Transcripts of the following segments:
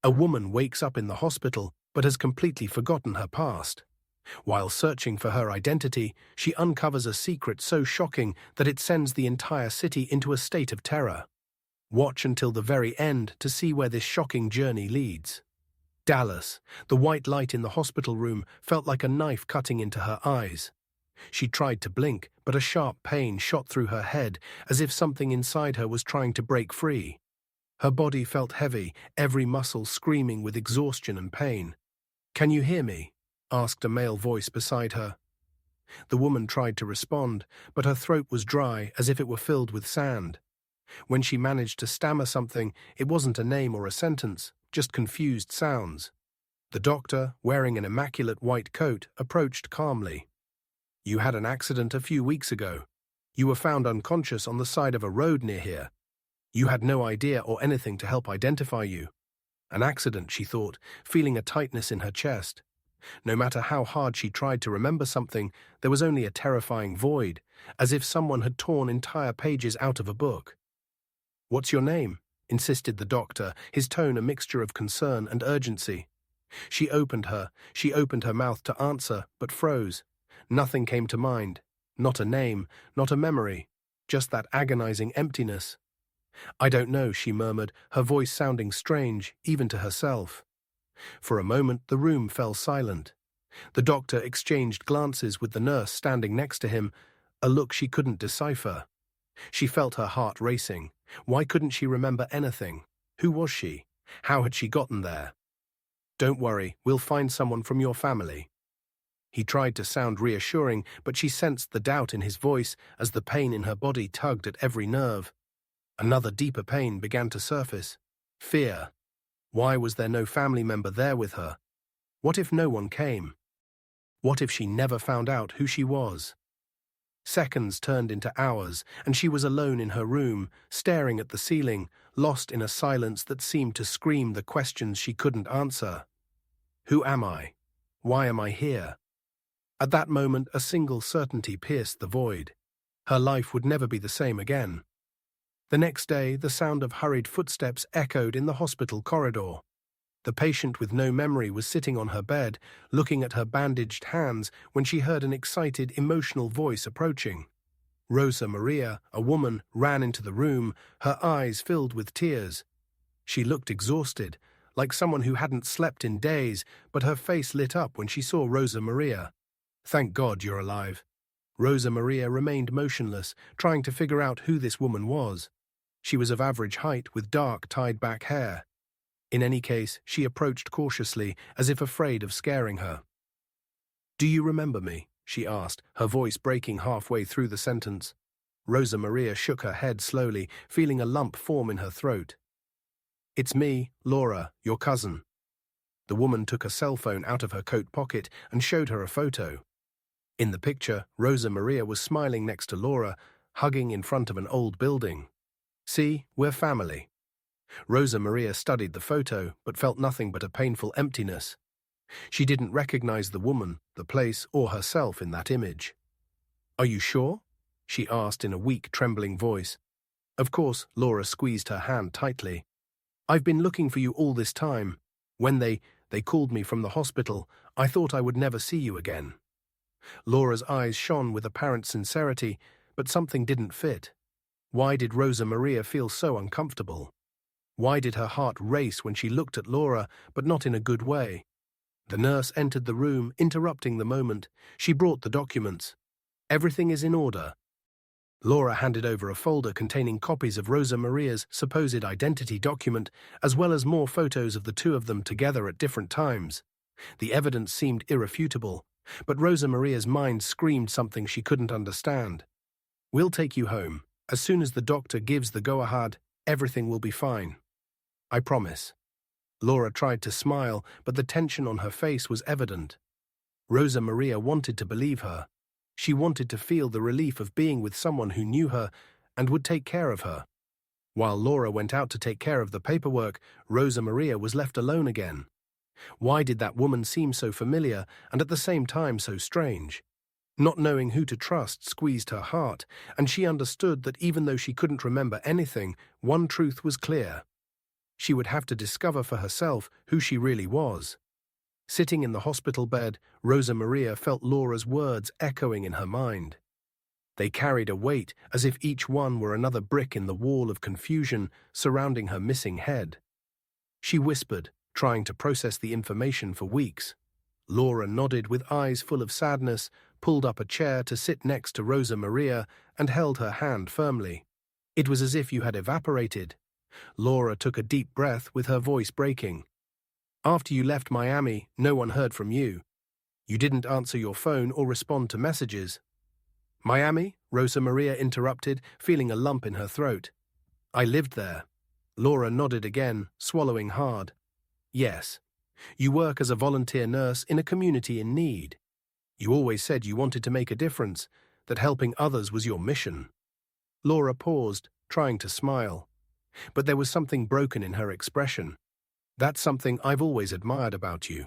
A woman wakes up in the hospital but has completely forgotten her past. While searching for her identity, she uncovers a secret so shocking that it sends the entire city into a state of terror. Watch until the very end to see where this shocking journey leads. Dallas, the white light in the hospital room felt like a knife cutting into her eyes. She tried to blink, but a sharp pain shot through her head as if something inside her was trying to break free. Her body felt heavy, every muscle screaming with exhaustion and pain. "Can you hear me?" asked a male voice beside her. The woman tried to respond, but her throat was dry as if it were filled with sand. When she managed to stammer something, it wasn't a name or a sentence, just confused sounds. The doctor, wearing an immaculate white coat, approached calmly. "You had an accident a few weeks ago. You were found unconscious on the side of a road near here. You had no idea or anything to help identify you." An accident, she thought, feeling a tightness in her chest. No matter how hard she tried to remember something, there was only a terrifying void, as if someone had torn entire pages out of a book. "What's your name?" insisted the doctor, his tone a mixture of concern and urgency. She opened her mouth to answer, but froze. Nothing came to mind. Not a name, not a memory, just that agonizing emptiness. "I don't know," she murmured, her voice sounding strange, even to herself. For a moment the room fell silent. The doctor exchanged glances with the nurse standing next to him, a look she couldn't decipher. She felt her heart racing. Why couldn't she remember anything? Who was she? How had she gotten there? "Don't worry, we'll find someone from your family." He tried to sound reassuring, but she sensed the doubt in his voice as the pain in her body tugged at every nerve. Another deeper pain began to surface. Fear. Why was there no family member there with her? What if no one came? What if she never found out who she was? Seconds turned into hours, and she was alone in her room, staring at the ceiling, lost in a silence that seemed to scream the questions she couldn't answer. Who am I? Why am I here? At that moment, a single certainty pierced the void. Her life would never be the same again. The next day, the sound of hurried footsteps echoed in the hospital corridor. The patient with no memory was sitting on her bed, looking at her bandaged hands when she heard an excited, emotional voice approaching. Rosa Maria, a woman, ran into the room, her eyes filled with tears. She looked exhausted, like someone who hadn't slept in days, but her face lit up when she saw Rosa Maria. "Thank God you're alive." Rosa Maria remained motionless, trying to figure out who this woman was. She was of average height with dark, tied-back hair. In any case, she approached cautiously, as if afraid of scaring her. "Do you remember me?" she asked, her voice breaking halfway through the sentence. Rosa Maria shook her head slowly, feeling a lump form in her throat. "It's me, Laura, your cousin." The woman took a cell phone out of her coat pocket and showed her a photo. In the picture, Rosa Maria was smiling next to Laura, hugging in front of an old building. "See, we're family." Rosa Maria studied the photo, but felt nothing but a painful emptiness. She didn't recognize the woman, the place, or herself in that image. "Are you sure?" she asked in a weak, trembling voice. Of course, Laura squeezed her hand tightly. "I've been looking for you all this time. When they called me from the hospital, I thought I would never see you again." Laura's eyes shone with apparent sincerity, but something didn't fit. Why did Rosa Maria feel so uncomfortable? Why did her heart race when she looked at Laura, but not in a good way? The nurse entered the room, interrupting the moment. She brought the documents. "Everything is in order." Laura handed over a folder containing copies of Rosa Maria's supposed identity document, as well as more photos of the two of them together at different times. The evidence seemed irrefutable, but Rosa Maria's mind screamed something she couldn't understand. "We'll take you home. As soon as the doctor gives the go-ahead, everything will be fine. I promise." Laura tried to smile, but the tension on her face was evident. Rosa Maria wanted to believe her. She wanted to feel the relief of being with someone who knew her and would take care of her. While Laura went out to take care of the paperwork, Rosa Maria was left alone again. Why did that woman seem so familiar and at the same time so strange? Not knowing who to trust squeezed her heart, and she understood that even though she couldn't remember anything, one truth was clear. She would have to discover for herself who she really was. Sitting in the hospital bed, Rosa Maria felt Laura's words echoing in her mind. They carried a weight, as if each one were another brick in the wall of confusion surrounding her missing head. She whispered, trying to process the information for weeks. Laura nodded with eyes full of sadness, pulled up a chair to sit next to Rosa Maria, and held her hand firmly. It was as if you had evaporated. Laura took a deep breath with her voice breaking. After you left Miami, no one heard from you. You didn't answer your phone or respond to messages. Miami? Rosa Maria interrupted, feeling a lump in her throat. I lived there. Laura nodded again, swallowing hard. Yes. You work as a volunteer nurse in a community in need. You always said you wanted to make a difference, that helping others was your mission. Laura paused, trying to smile. But there was something broken in her expression. That's something I've always admired about you.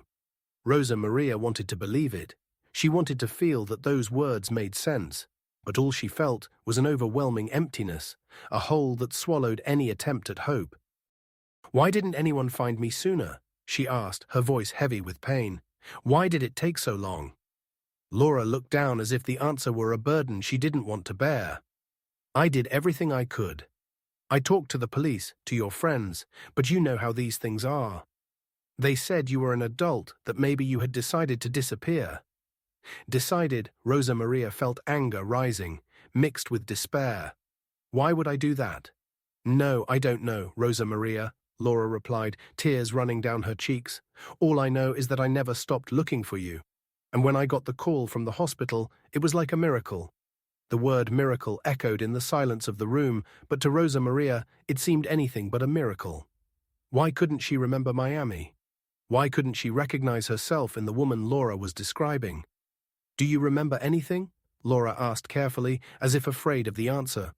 Rosa Maria wanted to believe it. She wanted to feel that those words made sense, but all she felt was an overwhelming emptiness, a hole that swallowed any attempt at hope. Why didn't anyone find me sooner? She asked, her voice heavy with pain. Why did it take so long? Laura looked down as if the answer were a burden she didn't want to bear. I did everything I could. I talked to the police, to your friends, but you know how these things are. They said you were an adult, that maybe you had decided to disappear. Decided, Rosa Maria felt anger rising, mixed with despair. Why would I do that? No, I don't know, Rosa Maria, Laura replied, tears running down her cheeks. All I know is that I never stopped looking for you. And when I got the call from the hospital, it was like a miracle. The word miracle echoed in the silence of the room, but to Rosa Maria, it seemed anything but a miracle. Why couldn't she remember Miami? Why couldn't she recognize herself in the woman Laura was describing? Do you remember anything? Laura asked carefully, as if afraid of the answer.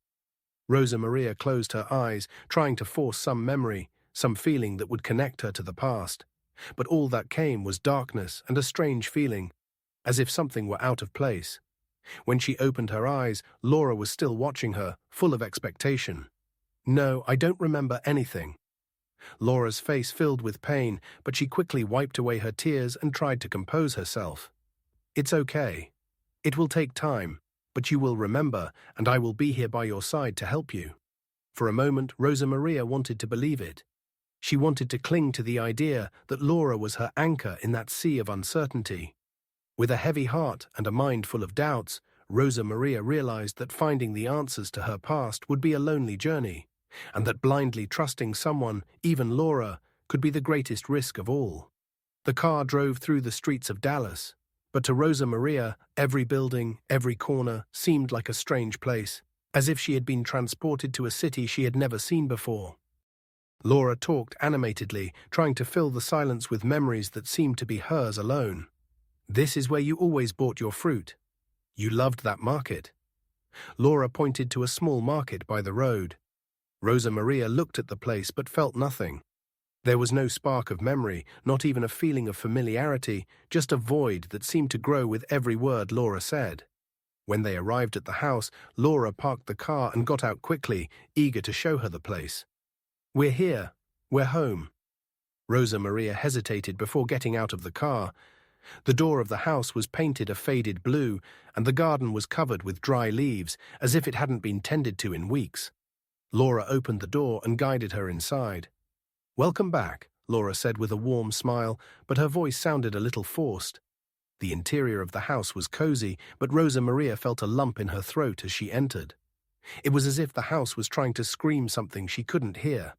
Rosa Maria closed her eyes, trying to force some memory, some feeling that would connect her to the past. But all that came was darkness and a strange feeling, as if something were out of place. When she opened her eyes, Laura was still watching her, full of expectation. No, I don't remember anything. Laura's face filled with pain, but she quickly wiped away her tears and tried to compose herself. It's okay. It will take time, but you will remember, and I will be here by your side to help you. For a moment, Rosa Maria wanted to believe it. She wanted to cling to the idea that Laura was her anchor in that sea of uncertainty. With a heavy heart and a mind full of doubts, Rosa Maria realized that finding the answers to her past would be a lonely journey, and that blindly trusting someone, even Laura, could be the greatest risk of all. The car drove through the streets of Dallas, but to Rosa Maria, every building, every corner seemed like a strange place, as if she had been transported to a city she had never seen before. Laura talked animatedly, trying to fill the silence with memories that seemed to be hers alone. This is where you always bought your fruit. You loved that market. Laura pointed to a small market by the road. Rosa Maria looked at the place but felt nothing. There was no spark of memory, not even a feeling of familiarity, just a void that seemed to grow with every word Laura said. When they arrived at the house, Laura parked the car and got out quickly, eager to show her the place. We're here. We're home. Rosa Maria hesitated before getting out of the car. The door of the house was painted a faded blue, and the garden was covered with dry leaves, as if it hadn't been tended to in weeks. Laura opened the door and guided her inside. Welcome back, Laura said with a warm smile, but her voice sounded a little forced. The interior of the house was cozy, but Rosa Maria felt a lump in her throat as she entered. It was as if the house was trying to scream something she couldn't hear.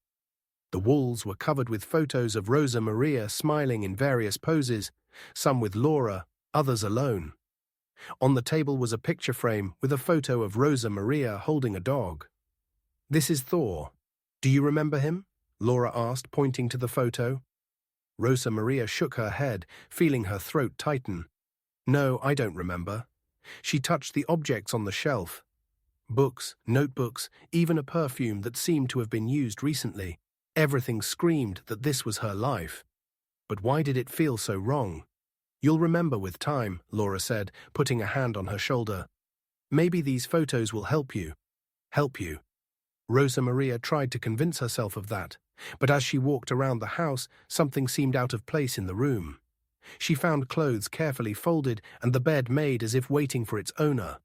The walls were covered with photos of Rosa Maria smiling in various poses, some with Laura, others alone. On the table was a picture frame with a photo of Rosa Maria holding a dog. This is Thor. Do you remember him? Laura asked, pointing to the photo. Rosa Maria shook her head, feeling her throat tighten. No, I don't remember. She touched the objects on the shelf. Books, notebooks, even a perfume that seemed to have been used recently. Everything screamed that this was her life. But why did it feel so wrong? You'll remember with time, Laura said, putting a hand on her shoulder. Maybe these photos will help you. Help you. Rosa Maria tried to convince herself of that, but as she walked around the house, something seemed out of place in the room. She found clothes carefully folded and the bed made as if waiting for its owner.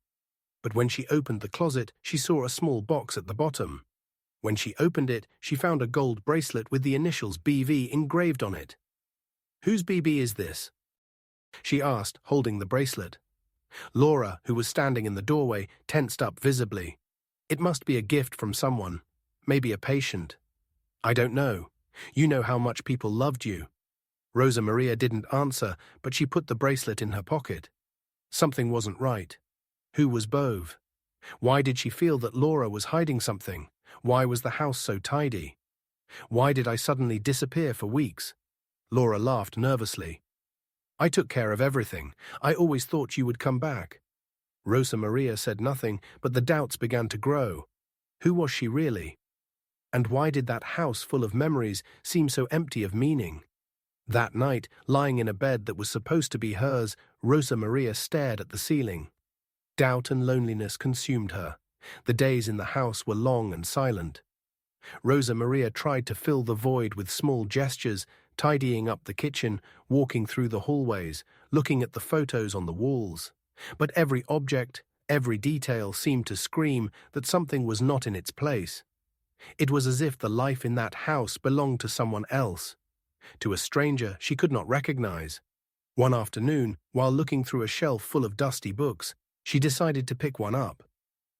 But when she opened the closet, she saw a small box at the bottom. When she opened it, she found a gold bracelet with the initials BV engraved on it. "Whose BB is this?" she asked, holding the bracelet. Laura, who was standing in the doorway, tensed up visibly. "It must be a gift from someone. Maybe a patient." "I don't know. You know how much people loved you." Rosa Maria didn't answer, but she put the bracelet in her pocket. Something wasn't right. Who was Bove? Why did she feel that Laura was hiding something? Why was the house so tidy? Why did I suddenly disappear for weeks? Laura laughed nervously. "I took care of everything. I always thought you would come back." Rosa Maria said nothing, but the doubts began to grow. Who was she really? And why did that house full of memories seem so empty of meaning? That night, lying in a bed that was supposed to be hers, Rosa Maria stared at the ceiling. Doubt and loneliness consumed her. The days in the house were long and silent. Rosa Maria tried to fill the void with small gestures, tidying up the kitchen, walking through the hallways, looking at the photos on the walls. But every object, every detail seemed to scream that something was not in its place. It was as if the life in that house belonged to someone else, to a stranger she could not recognize. One afternoon, while looking through a shelf full of dusty books, she decided to pick one up.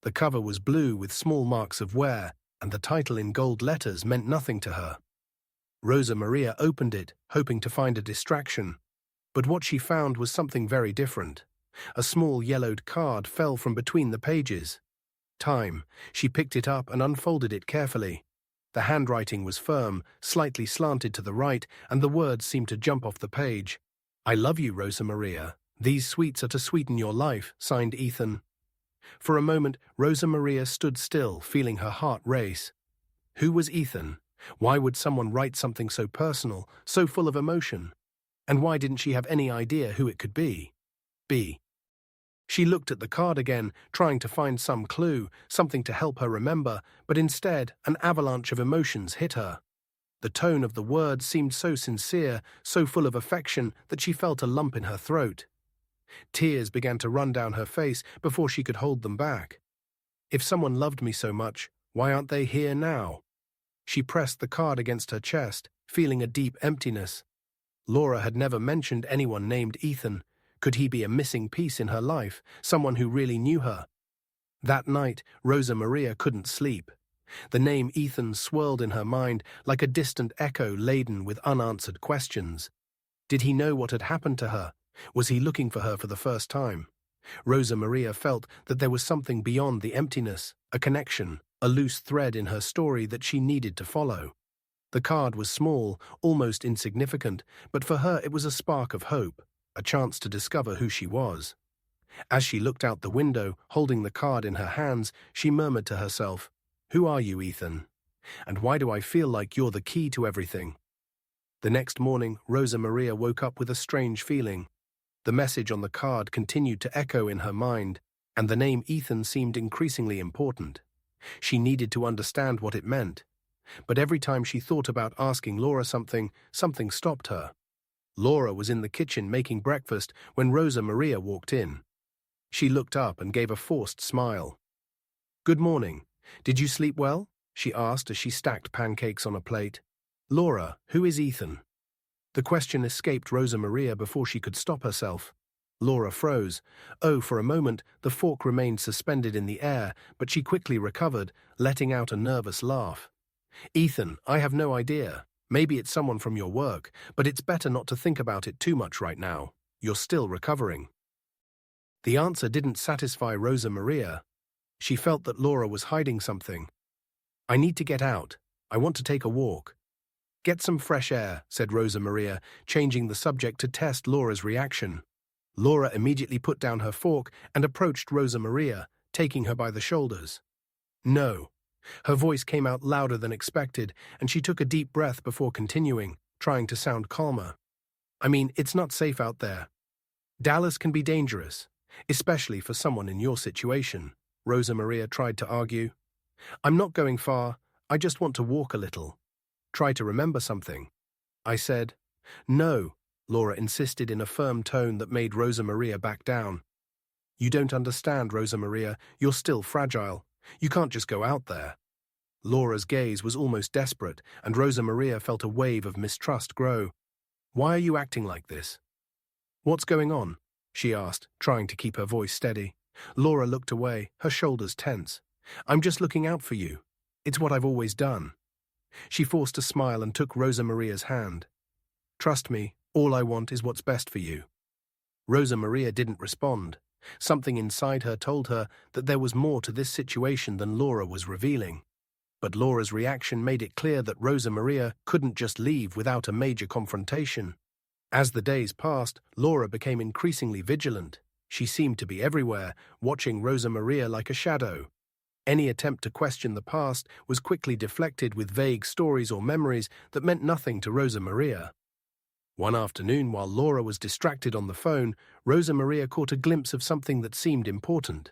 The cover was blue with small marks of wear, and the title in gold letters meant nothing to her. Rosa Maria opened it, hoping to find a distraction. But what she found was something very different. A small yellowed card fell from between the pages. Time. She picked it up and unfolded it carefully. The handwriting was firm, slightly slanted to the right, and the words seemed to jump off the page. "I love you, Rosa Maria. These sweets are to sweeten your life," signed Ethan. For a moment, Rosa Maria stood still, feeling her heart race. Who was Ethan? Why would someone write something so personal, so full of emotion? And why didn't she have any idea who it could be? She looked at the card again, trying to find some clue, something to help her remember, but instead, an avalanche of emotions hit her. The tone of the words seemed so sincere, so full of affection, that she felt a lump in her throat. Tears began to run down her face before she could hold them back. If someone loved me so much, why aren't they here now? She pressed the card against her chest, feeling a deep emptiness. Laura had never mentioned anyone named Ethan. Could he be a missing piece in her life, someone who really knew her? That night, Rosa Maria couldn't sleep. The name Ethan swirled in her mind like a distant echo laden with unanswered questions. Did he know what had happened to her? Was he looking for her for the first time? Rosa Maria felt that there was something beyond the emptiness, a connection, a loose thread in her story that she needed to follow. The card was small, almost insignificant, but for her it was a spark of hope, a chance to discover who she was. As she looked out the window, holding the card in her hands, she murmured to herself, "Who are you, Ethan? And why do I feel like you're the key to everything?" The next morning, Rosa Maria woke up with a strange feeling. The message on the card continued to echo in her mind, and the name Ethan seemed increasingly important. She needed to understand what it meant. But every time she thought about asking Laura something, something stopped her. Laura was in the kitchen making breakfast when Rosa Maria walked in. She looked up and gave a forced smile. "Good morning. Did you sleep well?" she asked as she stacked pancakes on a plate. "Laura, who is Ethan?" The question escaped Rosa Maria before she could stop herself. Laura froze. Oh, for a moment, the fork remained suspended in the air, but she quickly recovered, letting out a nervous laugh. "Ethan, I have no idea. Maybe it's someone from your work, but it's better not to think about it too much right now. You're still recovering." The answer didn't satisfy Rosa Maria. She felt that Laura was hiding something. "I need to get out. I want to take a walk." "Get some fresh air," said Rosa Maria, changing the subject to test Laura's reaction. Laura immediately put down her fork and approached Rosa Maria, taking her by the shoulders. "No." Her voice came out louder than expected, and she took a deep breath before continuing, trying to sound calmer. "I mean, it's not safe out there. Dallas can be dangerous, especially for someone in your situation," Rosa Maria tried to argue. I'm not going far. I just want to walk a little. Try to remember something. I said. No, Laura insisted in a firm tone that made Rosa Maria back down. You don't understand, Rosa Maria. You're still fragile. You can't just go out there. Laura's gaze was almost desperate, and Rosa Maria felt a wave of mistrust grow. Why are you acting like this? What's going on? She asked, trying to keep her voice steady. Laura looked away, her shoulders tense. I'm just looking out for you. It's what I've always done. She forced a smile and took Rosa Maria's hand. Trust me, all I want is what's best for you. Rosa Maria didn't respond. Something inside her told her that there was more to this situation than Laura was revealing. But Laura's reaction made it clear that Rosa Maria couldn't just leave without a major confrontation. As the days passed, Laura became increasingly vigilant. She seemed to be everywhere, watching Rosa Maria like a shadow. Any attempt to question the past was quickly deflected with vague stories or memories that meant nothing to Rosa Maria. One afternoon, while Laura was distracted on the phone, Rosa Maria caught a glimpse of something that seemed important.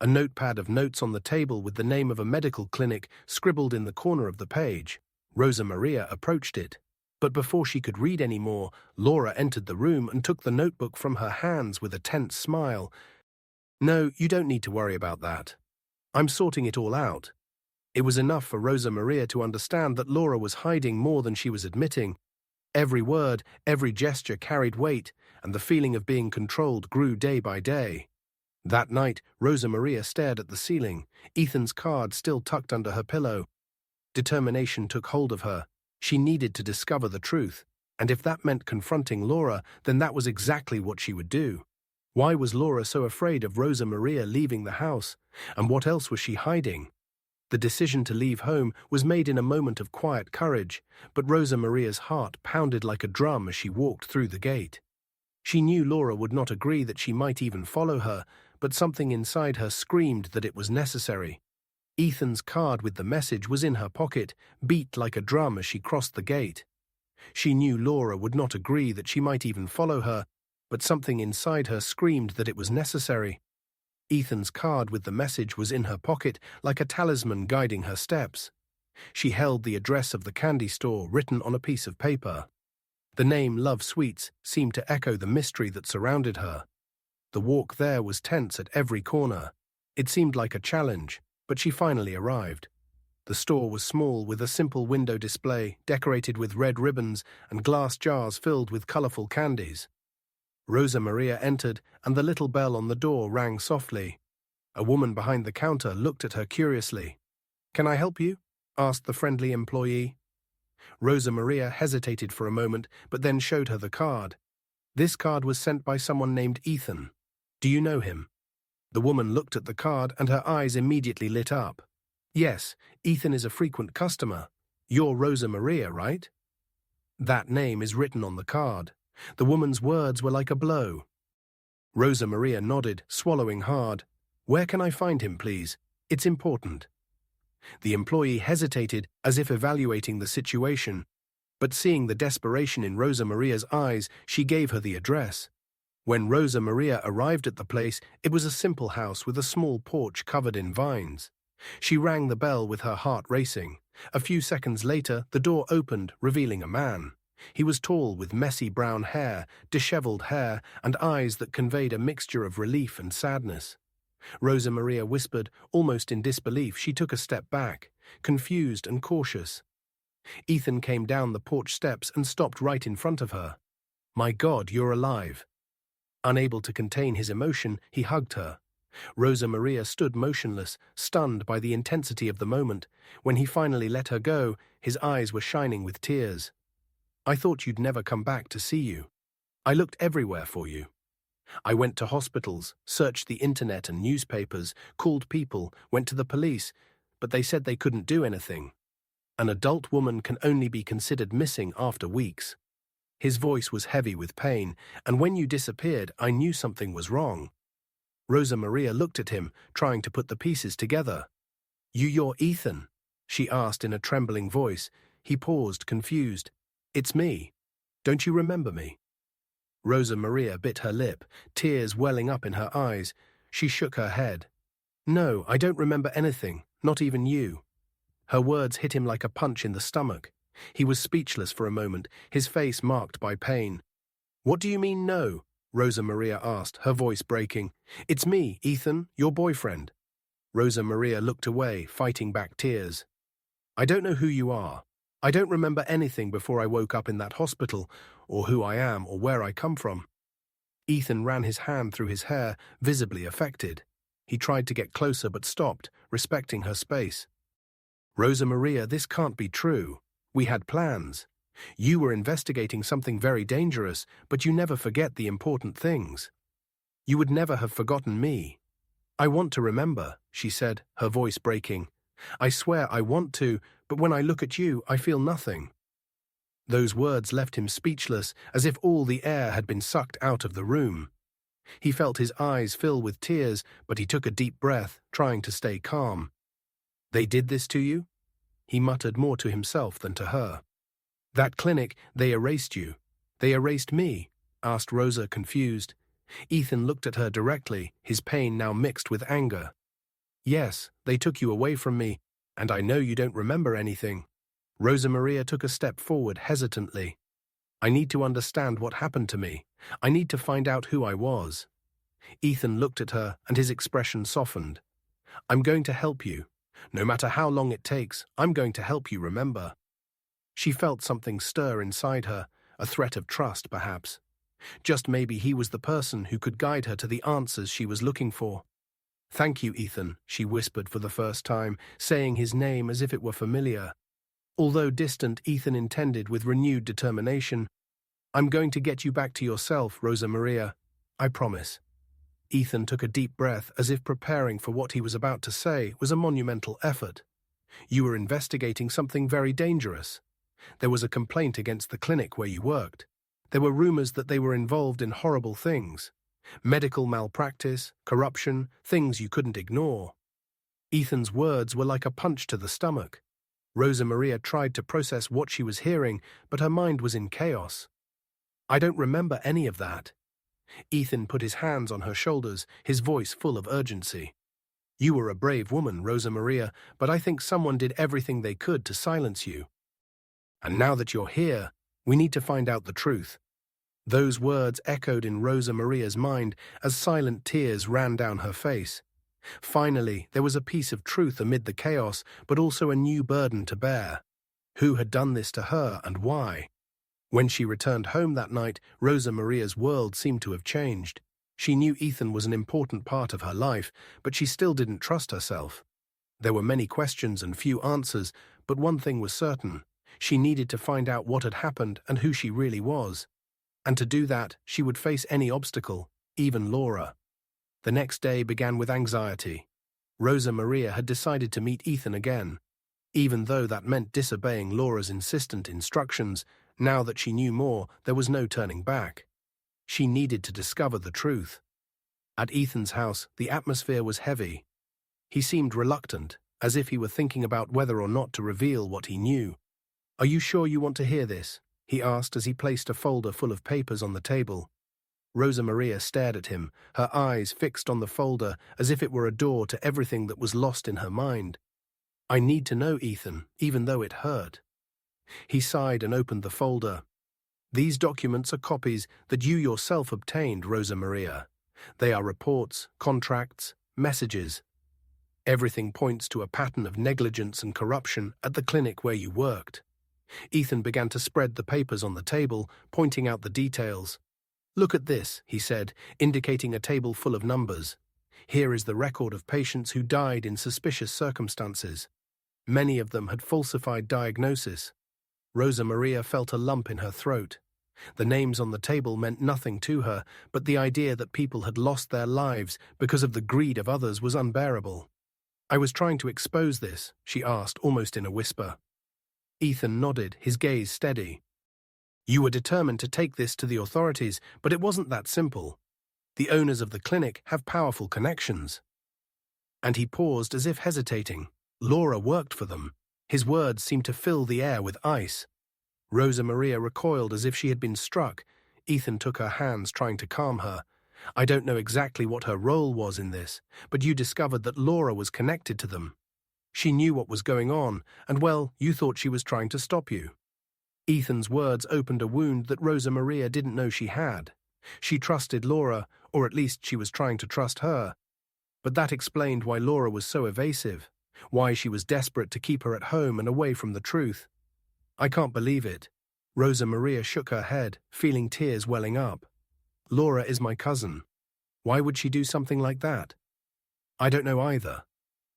A notepad of notes on the table with the name of a medical clinic scribbled in the corner of the page. Rosa Maria approached it. But before she could read any more, Laura entered the room and took the notebook from her hands with a tense smile. No, you don't need to worry about that. I'm sorting it all out. It was enough for Rosa Maria to understand that Laura was hiding more than she was admitting. Every word, every gesture carried weight, and the feeling of being controlled grew day by day. That night, Rosa Maria stared at the ceiling, Ethan's card still tucked under her pillow. Determination took hold of her. She needed to discover the truth, and if that meant confronting Laura, then that was exactly what she would do. Why was Laura so afraid of Rosa Maria leaving the house, and what else was she hiding? The decision to leave home was made in a moment of quiet courage, but Rosa Maria's heart pounded like a drum as she walked through the gate. She knew Laura would not agree, that she might even follow her, but something inside her screamed that it was necessary. Ethan's card with the message was in her pocket, beat like a drum as she crossed the gate. She knew Laura would not agree, that she might even follow her, but something inside her screamed that it was necessary. Ethan's card with the message was in her pocket, like a talisman guiding her steps. She held the address of the candy store written on a piece of paper. The name Love Sweets seemed to echo the mystery that surrounded her. The walk there was tense at every corner. It seemed like a challenge, but she finally arrived. The store was small, with a simple window display decorated with red ribbons and glass jars filled with colorful candies. Rosa Maria entered, and the little bell on the door rang softly. A woman behind the counter looked at her curiously. "Can I help you?" asked the friendly employee. Rosa Maria hesitated for a moment, but then showed her the card. This card was sent by someone named Ethan. Do you know him? The woman looked at the card, and her eyes immediately lit up. Yes, Ethan is a frequent customer. You're Rosa Maria, right? That name is written on the card. The woman's words were like a blow. Rosa Maria nodded, swallowing hard. Where can I find him, please? It's important. The employee hesitated, as if evaluating the situation, but seeing the desperation in Rosa Maria's eyes, she gave her the address. When Rosa Maria arrived at the place, it was a simple house with a small porch covered in vines. She rang the bell with her heart racing. A few seconds later, the door opened, revealing a man. He was tall, with messy brown hair, disheveled hair, and eyes that conveyed a mixture of relief and sadness. Rosa Maria whispered, almost in disbelief. She took a step back, confused and cautious. Ethan came down the porch steps and stopped right in front of her. My God, you're alive. Unable to contain his emotion, he hugged her. Rosa Maria stood motionless, stunned by the intensity of the moment. When he finally let her go, his eyes were shining with tears. I thought you'd never come back to see you. I looked everywhere for you. I went to hospitals, searched the internet and newspapers, called people, went to the police, but they said they couldn't do anything. An adult woman can only be considered missing after weeks. His voice was heavy with pain, and when you disappeared, I knew something was wrong. Rosa Maria looked at him, trying to put the pieces together. You're Ethan? She asked in a trembling voice. He paused, confused. It's me. Don't you remember me? Rosa Maria bit her lip, tears welling up in her eyes. She shook her head. No, I don't remember anything. not even you." Her words hit him like a punch in the stomach. He was speechless for a moment, his face marked by pain. "What do you mean, no?" Rosa Maria asked, her voice breaking. "It's me, Ethan, your boyfriend." Rosa Maria looked away, fighting back tears. "I don't know who you are. I don't remember anything before I woke up in that hospital, or who I am, or where I come from." Ethan ran his hand through his hair, visibly affected. He tried to get closer but stopped, respecting her space. "Rosa Maria, this can't be true. We had plans. You were investigating something very dangerous, but you never forget the important things. You would never have forgotten me." "I want to remember," she said, her voice breaking. "I swear I want to, but when I look at you, I feel nothing." Those words left him speechless, as if all the air had been sucked out of the room. He felt his eyes fill with tears, but he took a deep breath, trying to stay calm. "They did this to you?" He muttered more to himself than to her. "That clinic, they erased you. They erased me?" asked Rosa, confused. Ethan looked at her directly, his pain now mixed with anger. "Yes, they took you away from me, and I know you don't remember anything." Rosa Maria took a step forward hesitantly. "I need to understand what happened to me. I need to find out who I was." Ethan looked at her, and his expression softened. "I'm going to help you. No matter how long it takes, I'm going to help you remember." She felt something stir inside her, a threat of trust, perhaps. Just maybe he was the person who could guide her to the answers she was looking for. "Thank you, Ethan," she whispered for the first time, saying his name as if it were familiar. Although distant, Ethan intended with renewed determination, "I'm going to get you back to yourself, Rosa Maria. I promise." Ethan took a deep breath, as if preparing for what he was about to say was a monumental effort. "You were investigating something very dangerous. There was a complaint against the clinic where you worked. There were rumors that they were involved in horrible things. Medical malpractice, corruption, things you couldn't ignore." Ethan's words were like a punch to the stomach. Rosa Maria tried to process what she was hearing, but her mind was in chaos. "I don't remember any of that." Ethan put his hands on her shoulders, his voice full of urgency. "You were a brave woman, Rosa Maria, but I think someone did everything they could to silence you. And now that you're here, we need to find out the truth." Those words echoed in Rosa Maria's mind as silent tears ran down her face. Finally, there was a piece of truth amid the chaos, but also a new burden to bear. Who had done this to her, and why? When she returned home that night, Rosa Maria's world seemed to have changed. She knew Ethan was an important part of her life, but she still didn't trust herself. There were many questions and few answers, but one thing was certain. She needed to find out what had happened and who she really was. And to do that, she would face any obstacle, even Laura. The next day began with anxiety. Rosa Maria had decided to meet Ethan again. Even though that meant disobeying Laura's insistent instructions, now that she knew more, there was no turning back. She needed to discover the truth. At Ethan's house, the atmosphere was heavy. He seemed reluctant, as if he were thinking about whether or not to reveal what he knew. "Are you sure you want to hear this?" he asked as he placed a folder full of papers on the table. Rosa Maria stared at him, her eyes fixed on the folder as if it were a door to everything that was lost in her mind. "I need to know, Ethan, even though it hurt." He sighed and opened the folder. "These documents are copies that you yourself obtained, Rosa Maria. They are reports, contracts, messages. Everything points to a pattern of negligence and corruption at the clinic where you worked." Ethan began to spread the papers on the table, pointing out the details. "Look at this," he said, indicating a table full of numbers. "Here is the record of patients who died in suspicious circumstances. Many of them had falsified diagnosis." Rosa Maria felt a lump in her throat. The names on the table meant nothing to her, but the idea that people had lost their lives because of the greed of others was unbearable. "I was trying to expose this," she asked, almost in a whisper. Ethan nodded, his gaze steady. "You were determined to take this to the authorities, but it wasn't that simple. The owners of the clinic have powerful connections." And he paused as if hesitating. Laura worked for them. His words seemed to fill the air with ice. Rosa Maria recoiled as if she had been struck. Ethan took her hands, trying to calm her. "I don't know exactly what her role was in this, but you discovered that Laura was connected to them." She knew what was going on, and well, you thought she was trying to stop you. Ethan's words opened a wound that Rosa Maria didn't know she had. She trusted Laura, or at least she was trying to trust her. But that explained why Laura was so evasive, why she was desperate to keep her at home and away from the truth. I can't believe it. Rosa Maria shook her head, feeling tears welling up. Laura is my cousin. Why would she do something like that? I don't know either.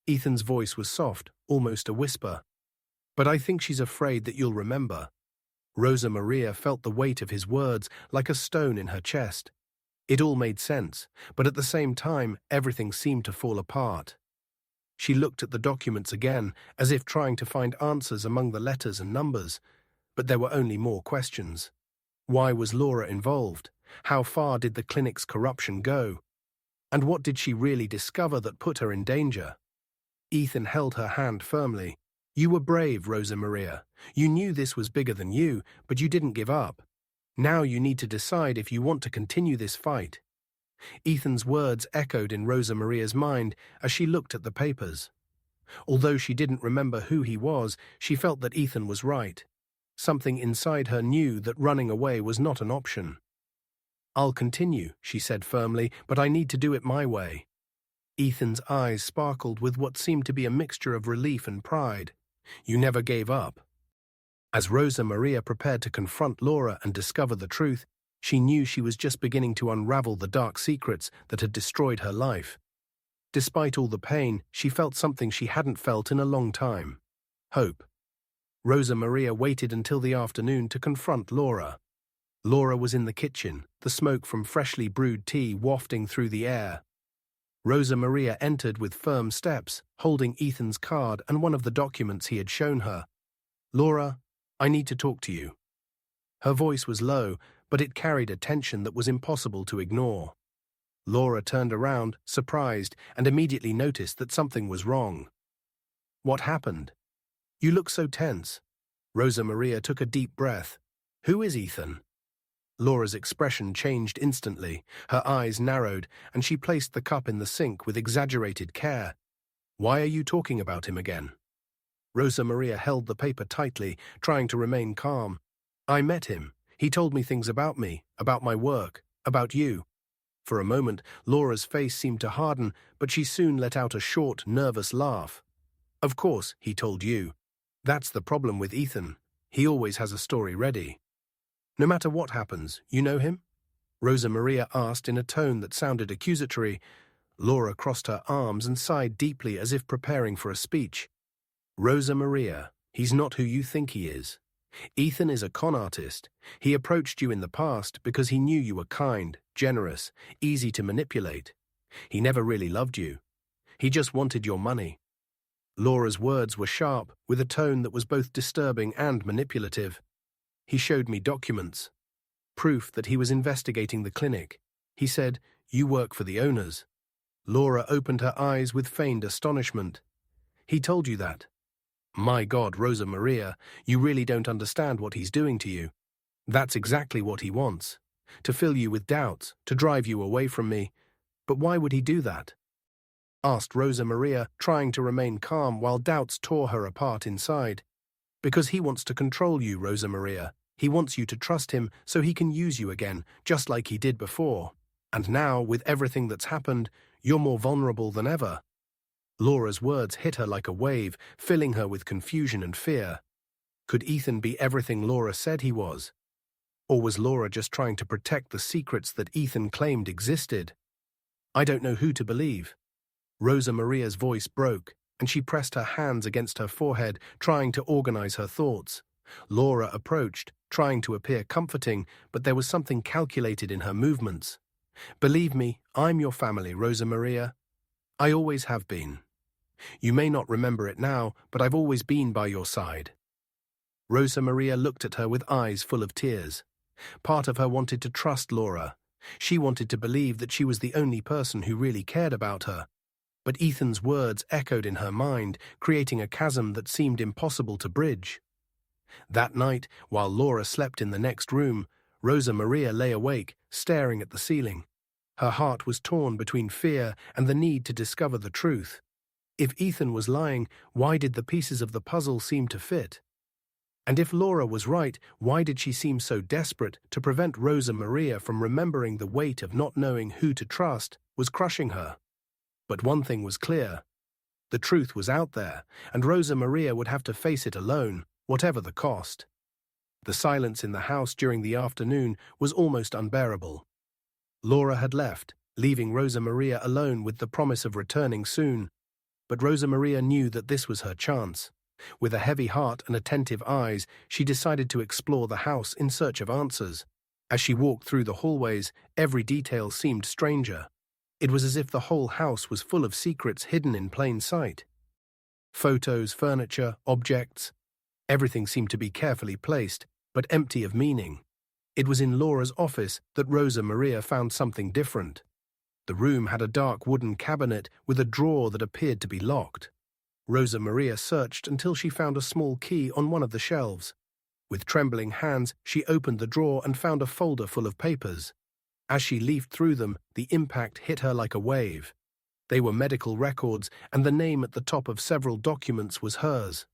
Ethan's voice was soft, almost a whisper. But I think she's afraid that you'll remember. Rosa Maria felt the weight of his words like a stone in her chest. It all made sense, but at the same time, everything seemed to fall apart. She looked at the documents again, as if trying to find answers among the letters and numbers, but there were only more questions. Why was Laura involved? How far did the clinic's corruption go? And what did she really discover that put her in danger? Ethan held her hand firmly. You were brave, Rosa Maria. You knew this was bigger than you, but you didn't give up. Now you need to decide if you want to continue this fight. Ethan's words echoed in Rosa Maria's mind as she looked at the papers. Although she didn't remember who he was, she felt that Ethan was right. Something inside her knew that running away was not an option. I'll continue, she said firmly, but I need to do it my way. Ethan's eyes sparkled with what seemed to be a mixture of relief and pride. You never gave up. As Rosa Maria prepared to confront Laura and discover the truth, she knew she was just beginning to unravel the dark secrets that had destroyed her life. Despite all the pain, she felt something she hadn't felt in a long time. Hope. Rosa Maria waited until the afternoon to confront Laura. Laura was in the kitchen, the smoke from freshly brewed tea wafting through the air. Rosa Maria entered with firm steps, holding Ethan's card and one of the documents he had shown her. Laura, I need to talk to you. Her voice was low, but it carried a tension that was impossible to ignore. Laura turned around, surprised, and immediately noticed that something was wrong. What happened? You look so tense. Rosa Maria took a deep breath. Who is Ethan? Laura's expression changed instantly. Her eyes narrowed, and she placed the cup in the sink with exaggerated care. Why are you talking about him again? Rosa Maria held the paper tightly, trying to remain calm. I met him. He told me things about me, about my work, about you. For a moment, Laura's face seemed to harden, but she soon let out a short, nervous laugh. Of course, he told you. That's the problem with Ethan. He always has a story ready. No matter what happens, you know him? Rosa Maria asked in a tone that sounded accusatory. Laura crossed her arms and sighed deeply as if preparing for a speech. Rosa Maria, he's not who you think he is. Ethan is a con artist. He approached you in the past because he knew you were kind, generous, easy to manipulate. He never really loved you. He just wanted your money. Laura's words were sharp, with a tone that was both disturbing and manipulative. He showed me documents. Proof that he was investigating the clinic. He said, you work for the owners. Laura opened her eyes with feigned astonishment. He told you that? My God, Rosa Maria, you really don't understand what he's doing to you. That's exactly what he wants. To fill you with doubts, to drive you away from me. But why would he do that? Asked Rosa Maria, trying to remain calm while doubts tore her apart inside. Because he wants to control you, Rosa Maria. He wants you to trust him so he can use you again, just like he did before. And now, with everything that's happened, you're more vulnerable than ever. Laura's words hit her like a wave, filling her with confusion and fear. Could Ethan be everything Laura said he was? Or was Laura just trying to protect the secrets that Ethan claimed existed? I don't know who to believe. Rosa Maria's voice broke, and she pressed her hands against her forehead, trying to organize her thoughts. Laura approached, trying to appear comforting, but there was something calculated in her movements. Believe me, I'm your family, Rosa Maria. I always have been. You may not remember it now, but I've always been by your side. Rosa Maria looked at her with eyes full of tears. Part of her wanted to trust Laura. She wanted to believe that she was the only person who really cared about her. But Ethan's words echoed in her mind, creating a chasm that seemed impossible to bridge. That night, while Laura slept in the next room, Rosa Maria lay awake, staring at the ceiling. Her heart was torn between fear and the need to discover the truth. If Ethan was lying, why did the pieces of the puzzle seem to fit? And if Laura was right, why did she seem so desperate to prevent Rosa Maria from remembering the weight of not knowing who to trust was crushing her? But one thing was clear. The truth was out there, and Rosa Maria would have to face it alone, whatever the cost. The silence in the house during the afternoon was almost unbearable. Laura had left, leaving Rosa Maria alone with the promise of returning soon. But Rosa Maria knew that this was her chance. With a heavy heart and attentive eyes, she decided to explore the house in search of answers. As she walked through the hallways, every detail seemed stranger. It was as if the whole house was full of secrets hidden in plain sight. Photos, furniture, objects, everything seemed to be carefully placed, but empty of meaning. It was in Laura's office that Rosa Maria found something different. The room had a dark wooden cabinet with a drawer that appeared to be locked. Rosa Maria searched until she found a small key on one of the shelves. With trembling hands, she opened the drawer and found a folder full of papers. As she leafed through them, the impact hit her like a wave. They were medical records, and the name at the top of several documents was hers.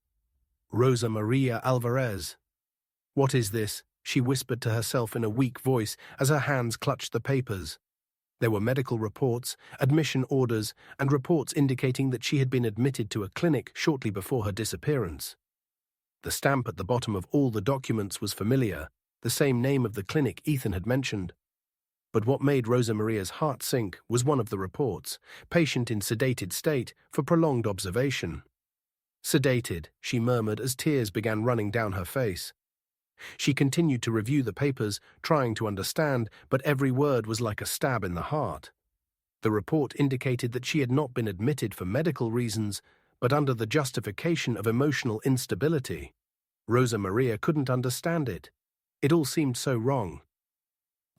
Rosa Maria Alvarez. "What is this?" she whispered to herself in a weak voice as her hands clutched the papers. There were medical reports, admission orders, and reports indicating that she had been admitted to a clinic shortly before her disappearance. The stamp at the bottom of all the documents was familiar, the same name of the clinic Ethan had mentioned. But what made Rosa Maria's heart sink was one of the reports, patient in sedated state for prolonged observation. "Sedated," she murmured as tears began running down her face. She continued to review the papers, trying to understand, but every word was like a stab in the heart. The report indicated that she had not been admitted for medical reasons, but under the justification of emotional instability. Rosa Maria couldn't understand it. It all seemed so wrong.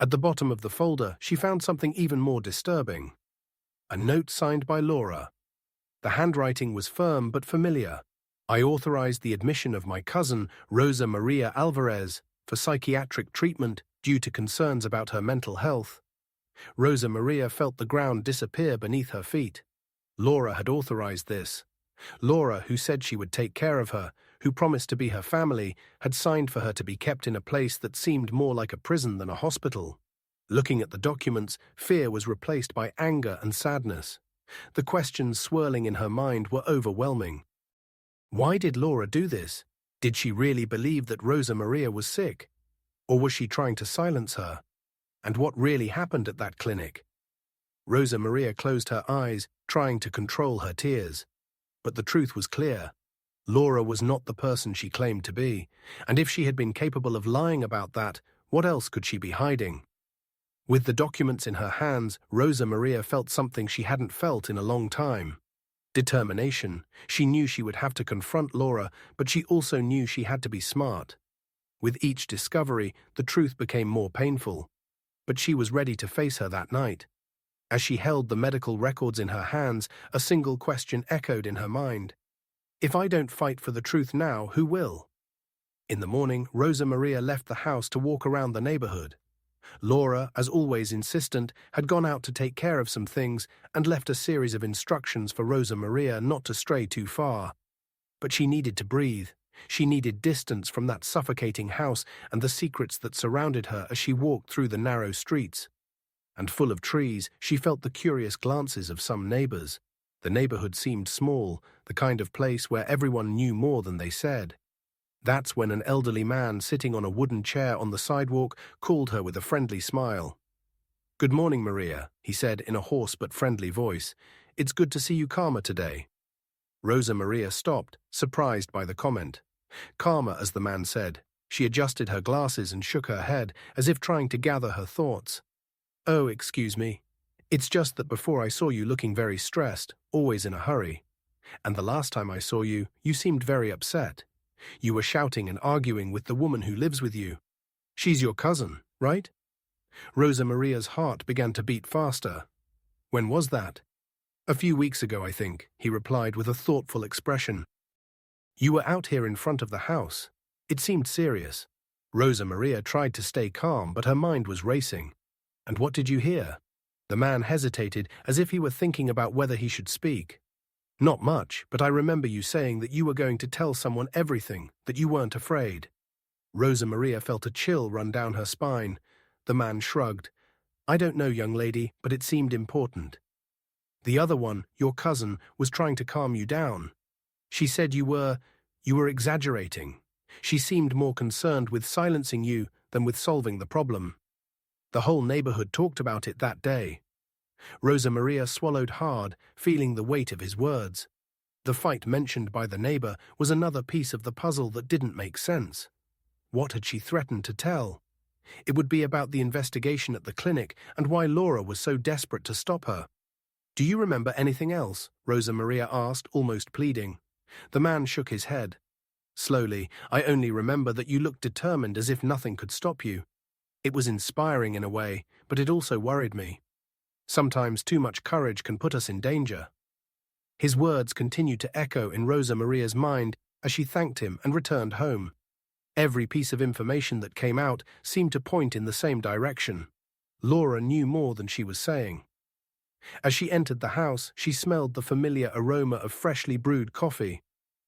At the bottom of the folder, she found something even more disturbing. A note signed by Laura. The handwriting was firm but familiar. "I authorized the admission of my cousin, Rosa Maria Alvarez, for psychiatric treatment due to concerns about her mental health." Rosa Maria felt the ground disappear beneath her feet. Laura had authorized this. Laura, who said she would take care of her, who promised to be her family, had signed for her to be kept in a place that seemed more like a prison than a hospital. Looking at the documents, fear was replaced by anger and sadness. The questions swirling in her mind were overwhelming. Why did Laura do this? Did she really believe that Rosa Maria was sick? Or was she trying to silence her? And what really happened at that clinic? Rosa Maria closed her eyes, trying to control her tears. But the truth was clear. Laura was not the person she claimed to be, and if she had been capable of lying about that, what else could she be hiding? With the documents in her hands, Rosa Maria felt something she hadn't felt in a long time. Determination. She knew she would have to confront Laura, but she also knew she had to be smart. With each discovery, the truth became more painful. But she was ready to face her that night. As she held the medical records in her hands, a single question echoed in her mind. If I don't fight for the truth now, who will? In the morning, Rosa Maria left the house to walk around the neighborhood. Laura, as always insistent, had gone out to take care of some things and left a series of instructions for Rosa Maria not to stray too far. But she needed to breathe. She needed distance from that suffocating house and the secrets that surrounded her as she walked through the narrow streets. And full of trees, she felt the curious glances of some neighbors. The neighborhood seemed small, the kind of place where everyone knew more than they said. That's when an elderly man sitting on a wooden chair on the sidewalk called her with a friendly smile. "Good morning, Maria," he said in a hoarse but friendly voice. "It's good to see you calmer today." Rosa Maria stopped, surprised by the comment. Calmer, as the man said. She adjusted her glasses and shook her head, as if trying to gather her thoughts. "Oh, excuse me. It's just that before I saw you looking very stressed, always in a hurry. And the last time I saw you, you seemed very upset. You were shouting and arguing with the woman who lives with you. She's your cousin, right?" Rosa Maria's heart began to beat faster. "When was that?" "A few weeks ago, I think," he replied with a thoughtful expression. "You were out here in front of the house. It seemed serious." Rosa Maria tried to stay calm, but her mind was racing. "And what did you hear?" The man hesitated, as if he were thinking about whether he should speak. Not much, but I remember you saying that you were going to tell someone everything, that you weren't afraid. Rosa Maria felt a chill run down her spine. The man shrugged. I don't know, young lady, but it seemed important. The other one, your cousin, was trying to calm you down. She said you were exaggerating. She seemed more concerned with silencing you than with solving the problem. The whole neighborhood talked about it that day. Rosa Maria swallowed hard, feeling the weight of his words. The fight mentioned by the neighbor was another piece of the puzzle that didn't make sense. What had she threatened to tell? It would be about the investigation at the clinic and why Laura was so desperate to stop her. Do you remember anything else? Rosa Maria asked, almost pleading. The man shook his head. Slowly, I only remember that you looked determined, as if nothing could stop you. It was inspiring in a way, but it also worried me. Sometimes too much courage can put us in danger. His words continued to echo in Rosa Maria's mind as she thanked him and returned home. Every piece of information that came out seemed to point in the same direction. Laura knew more than she was saying. As she entered the house, she smelled the familiar aroma of freshly brewed coffee.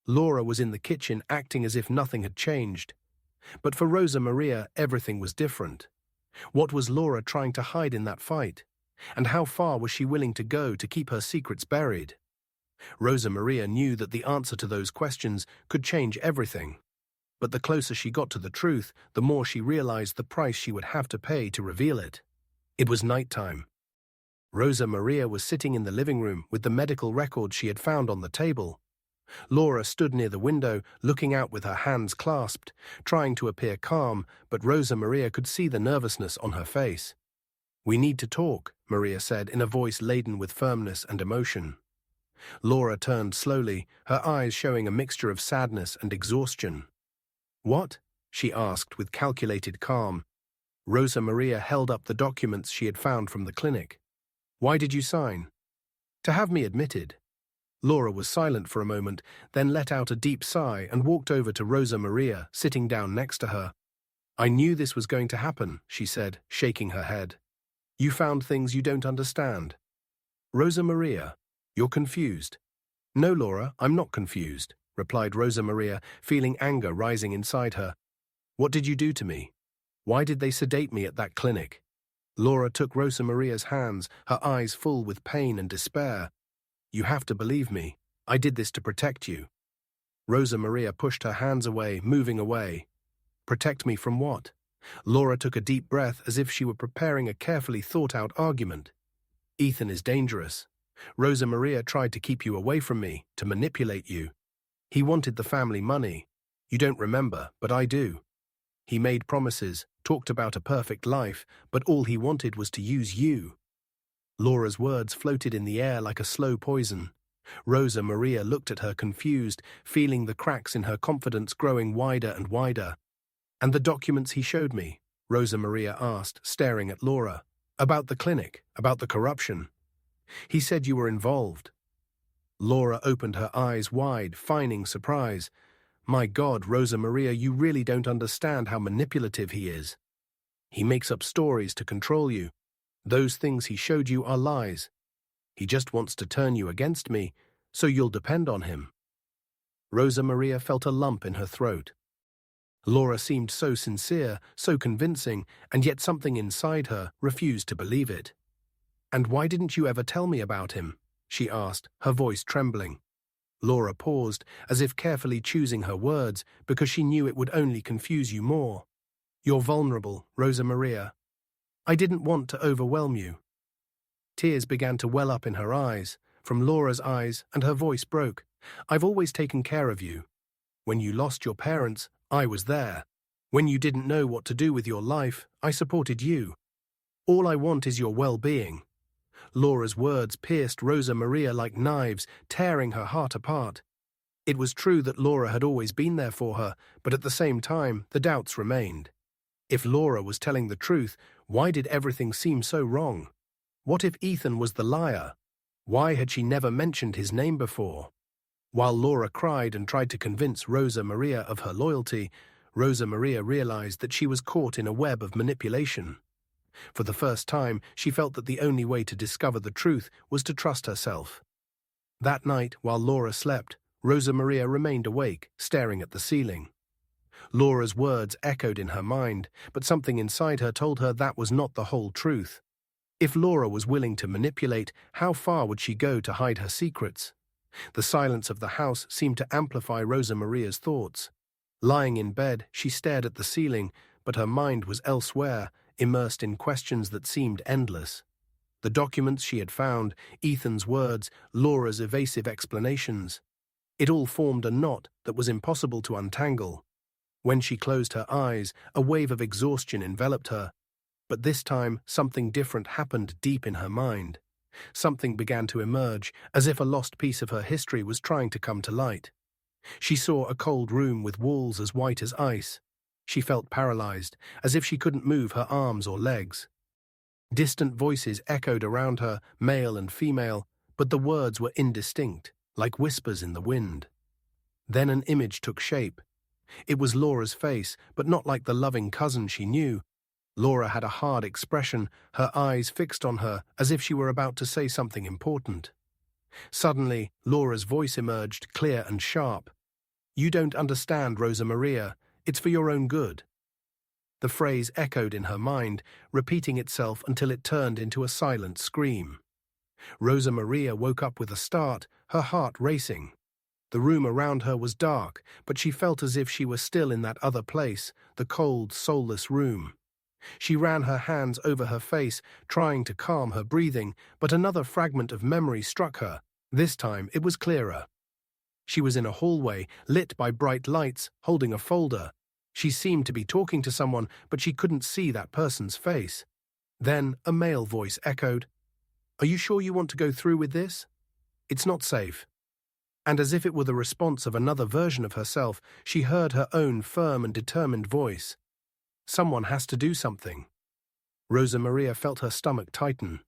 Laura was in the kitchen acting as if nothing had changed. But for Rosa Maria, everything was different. What was Laura trying to hide in that fight? And how far was she willing to go to keep her secrets buried? Rosa Maria knew that the answer to those questions could change everything. But the closer she got to the truth, the more she realized the price she would have to pay to reveal it. It was nighttime. Rosa Maria was sitting in the living room with the medical records she had found on the table. Laura stood near the window, looking out with her hands clasped, trying to appear calm, but Rosa Maria could see the nervousness on her face. We need to talk, Maria said in a voice laden with firmness and emotion. Laura turned slowly, her eyes showing a mixture of sadness and exhaustion. What? She asked with calculated calm. Rosa Maria held up the documents she had found from the clinic. Why did you sign? To have me admitted. Laura was silent for a moment, then let out a deep sigh and walked over to Rosa Maria, sitting down next to her. I knew this was going to happen, she said, shaking her head. You found things you don't understand. Rosa Maria, you're confused. No, Laura, I'm not confused, replied Rosa Maria, feeling anger rising inside her. What did you do to me? Why did they sedate me at that clinic? Laura took Rosa Maria's hands, her eyes full with pain and despair. You have to believe me. I did this to protect you. Rosa Maria pushed her hands away, moving away. Protect me from what? Laura took a deep breath as if she were preparing a carefully thought-out argument. Ethan is dangerous. Rosa Maria tried to keep you away from me, to manipulate you. He wanted the family money. You don't remember, but I do. He made promises, talked about a perfect life, but all he wanted was to use you. Laura's words floated in the air like a slow poison. Rosa Maria looked at her confused, feeling the cracks in her confidence growing wider and wider. And the documents he showed me? Rosa Maria asked, staring at Laura. About the clinic, about the corruption. He said you were involved. Laura opened her eyes wide, feigning surprise. My God, Rosa Maria, you really don't understand how manipulative he is. He makes up stories to control you. Those things he showed you are lies. He just wants to turn you against me, so you'll depend on him. Rosa Maria felt a lump in her throat. Laura seemed so sincere, so convincing, and yet something inside her refused to believe it. And why didn't you ever tell me about him? She asked, her voice trembling. Laura paused, as if carefully choosing her words, because she knew it would only confuse you more. You're vulnerable, Rosa Maria. I didn't want to overwhelm you. Tears began to well up in her eyes, from Laura's eyes, and her voice broke. I've always taken care of you. When you lost your parents, I was there. When you didn't know what to do with your life, I supported you. All I want is your well-being. Laura's words pierced Rosa Maria like knives, tearing her heart apart. It was true that Laura had always been there for her, but at the same time, the doubts remained. If Laura was telling the truth, why did everything seem so wrong? What if Ethan was the liar? Why had she never mentioned his name before? While Laura cried and tried to convince Rosa Maria of her loyalty, Rosa Maria realized that she was caught in a web of manipulation. For the first time, she felt that the only way to discover the truth was to trust herself. That night, while Laura slept, Rosa Maria remained awake, staring at the ceiling. Laura's words echoed in her mind, but something inside her told her that was not the whole truth. If Laura was willing to manipulate, how far would she go to hide her secrets? The silence of the house seemed to amplify Rosa Maria's thoughts. Lying in bed, she stared at the ceiling, but her mind was elsewhere, immersed in questions that seemed endless. The documents she had found, Ethan's words, Laura's evasive explanations. It all formed a knot that was impossible to untangle. When she closed her eyes, a wave of exhaustion enveloped her. But this time, something different happened deep in her mind. Something began to emerge, as if a lost piece of her history was trying to come to light. She saw a cold room with walls as white as ice. She felt paralyzed, as if she couldn't move her arms or legs. Distant voices echoed around her, male and female, but the words were indistinct, like whispers in the wind. Then an image took shape. It was Laura's face, but not like the loving cousin she knew. Laura had a hard expression, her eyes fixed on her, as if she were about to say something important. Suddenly, Laura's voice emerged, clear and sharp. "You don't understand, Rosa Maria. It's for your own good." The phrase echoed in her mind, repeating itself until it turned into a silent scream. Rosa Maria woke up with a start, her heart racing. The room around her was dark, but she felt as if she were still in that other place, the cold, soulless room. She ran her hands over her face, trying to calm her breathing, but another fragment of memory struck her. This time it was clearer. She was in a hallway, lit by bright lights, holding a folder. She seemed to be talking to someone, but she couldn't see that person's face. Then a male voice echoed, "Are you sure you want to go through with this? It's not safe." And as if it were the response of another version of herself, she heard her own firm and determined voice. "Someone has to do something." Rosa Maria felt her stomach tighten.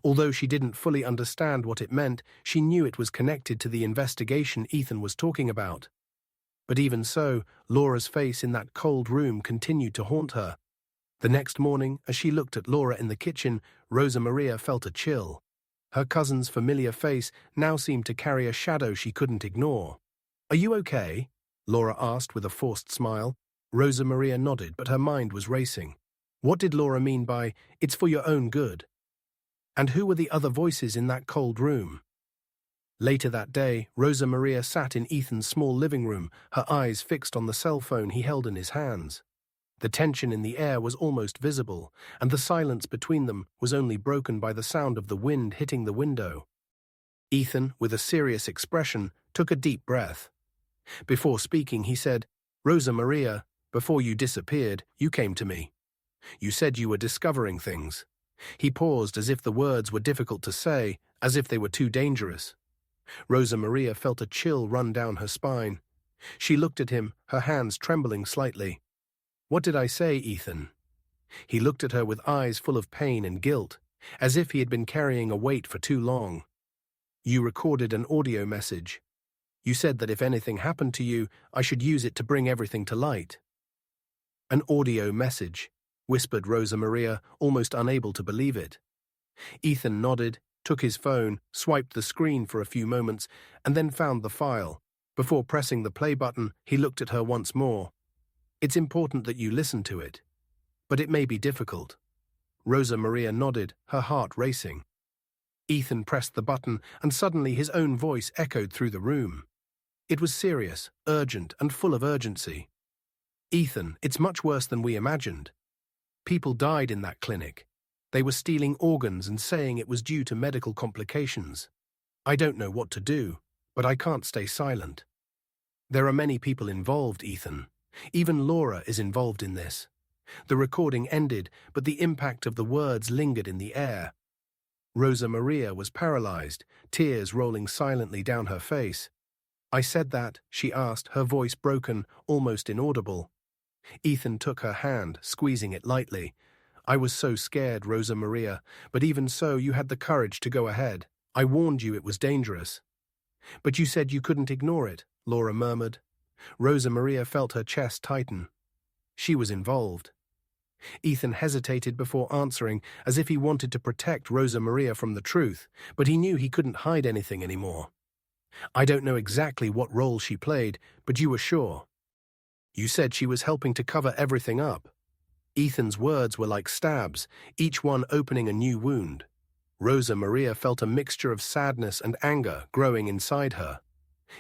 Although she didn't fully understand what it meant, she knew it was connected to the investigation Ethan was talking about. But even so, Laura's face in that cold room continued to haunt her. The next morning, as she looked at Laura in the kitchen, Rosa Maria felt a chill. Her cousin's familiar face now seemed to carry a shadow she couldn't ignore. "Are you okay?" Laura asked with a forced smile. Rosa Maria nodded, but her mind was racing. What did Laura mean by, "It's for your own good"? And who were the other voices in that cold room? Later that day, Rosa Maria sat in Ethan's small living room, her eyes fixed on the cell phone he held in his hands. The tension in the air was almost visible, and the silence between them was only broken by the sound of the wind hitting the window. Ethan, with a serious expression, took a deep breath. Before speaking, he said, "Rosa Maria, before you disappeared, you came to me. You said you were discovering things." He paused as if the words were difficult to say, as if they were too dangerous. Rosa Maria felt a chill run down her spine. She looked at him, her hands trembling slightly. "What did I say, Ethan?" He looked at her with eyes full of pain and guilt, as if he had been carrying a weight for too long. "You recorded an audio message. You said that if anything happened to you, I should use it to bring everything to light." "An audio message," whispered Rosa Maria, almost unable to believe it. Ethan nodded, took his phone, swiped the screen for a few moments, and then found the file. Before pressing the play button, he looked at her once more. "It's important that you listen to it. But it may be difficult." Rosa Maria nodded, her heart racing. Ethan pressed the button, and suddenly his own voice echoed through the room. It was serious, urgent, and full of urgency. "Ethan, it's much worse than we imagined. People died in that clinic. They were stealing organs and saying it was due to medical complications. I don't know what to do, but I can't stay silent. There are many people involved, Ethan. Even Laura is involved in this." The recording ended, but the impact of the words lingered in the air. Rosa Maria was paralyzed, tears rolling silently down her face. "I said that?" she asked, her voice broken, almost inaudible. Ethan took her hand, squeezing it lightly. "I was so scared, Rosa Maria, but even so you had the courage to go ahead. I warned you it was dangerous." "But you said you couldn't ignore it," Laura murmured. Rosa Maria felt her chest tighten. She was involved. Ethan hesitated before answering, as if he wanted to protect Rosa Maria from the truth, but he knew he couldn't hide anything anymore. I don't know exactly what role she played, but you were sure. You said she was helping to cover everything up. Ethan's words were like stabs, each one opening a new wound. Rosa Maria felt a mixture of sadness and anger growing inside her.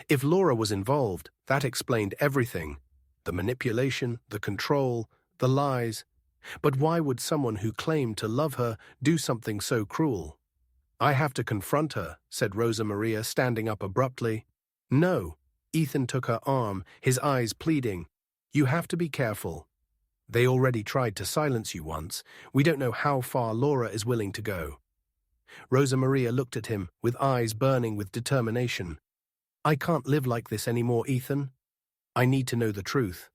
If Laura was involved, that explained everything. The manipulation, the control, the lies. But why would someone who claimed to love her do something so cruel? I have to confront her, said Rosa Maria, standing up abruptly. No. Ethan took her arm, his eyes pleading. You have to be careful. They already tried to silence you once. We don't know how far Laura is willing to go. Rosa Maria looked at him, with eyes burning with determination. I can't live like this anymore, Ethan. I need to know the truth.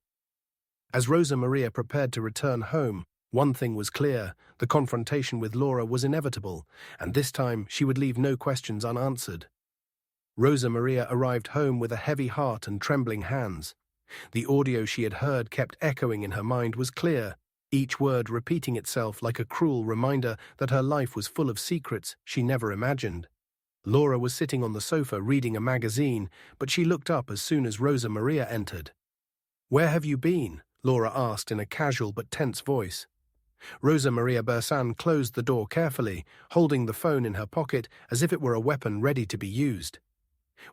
As Rosa Maria prepared to return home, one thing was clear: the confrontation with Laura was inevitable, and this time she would leave no questions unanswered. Rosa Maria arrived home with a heavy heart and trembling hands. The audio she had heard kept echoing in her mind was clear, each word repeating itself like a cruel reminder that her life was full of secrets she never imagined. Laura was sitting on the sofa reading a magazine, but she looked up as soon as Rosa Maria entered. Where have you been? Laura asked in a casual but tense voice. Rosa Maria Bersan closed the door carefully, holding the phone in her pocket as if it were a weapon ready to be used.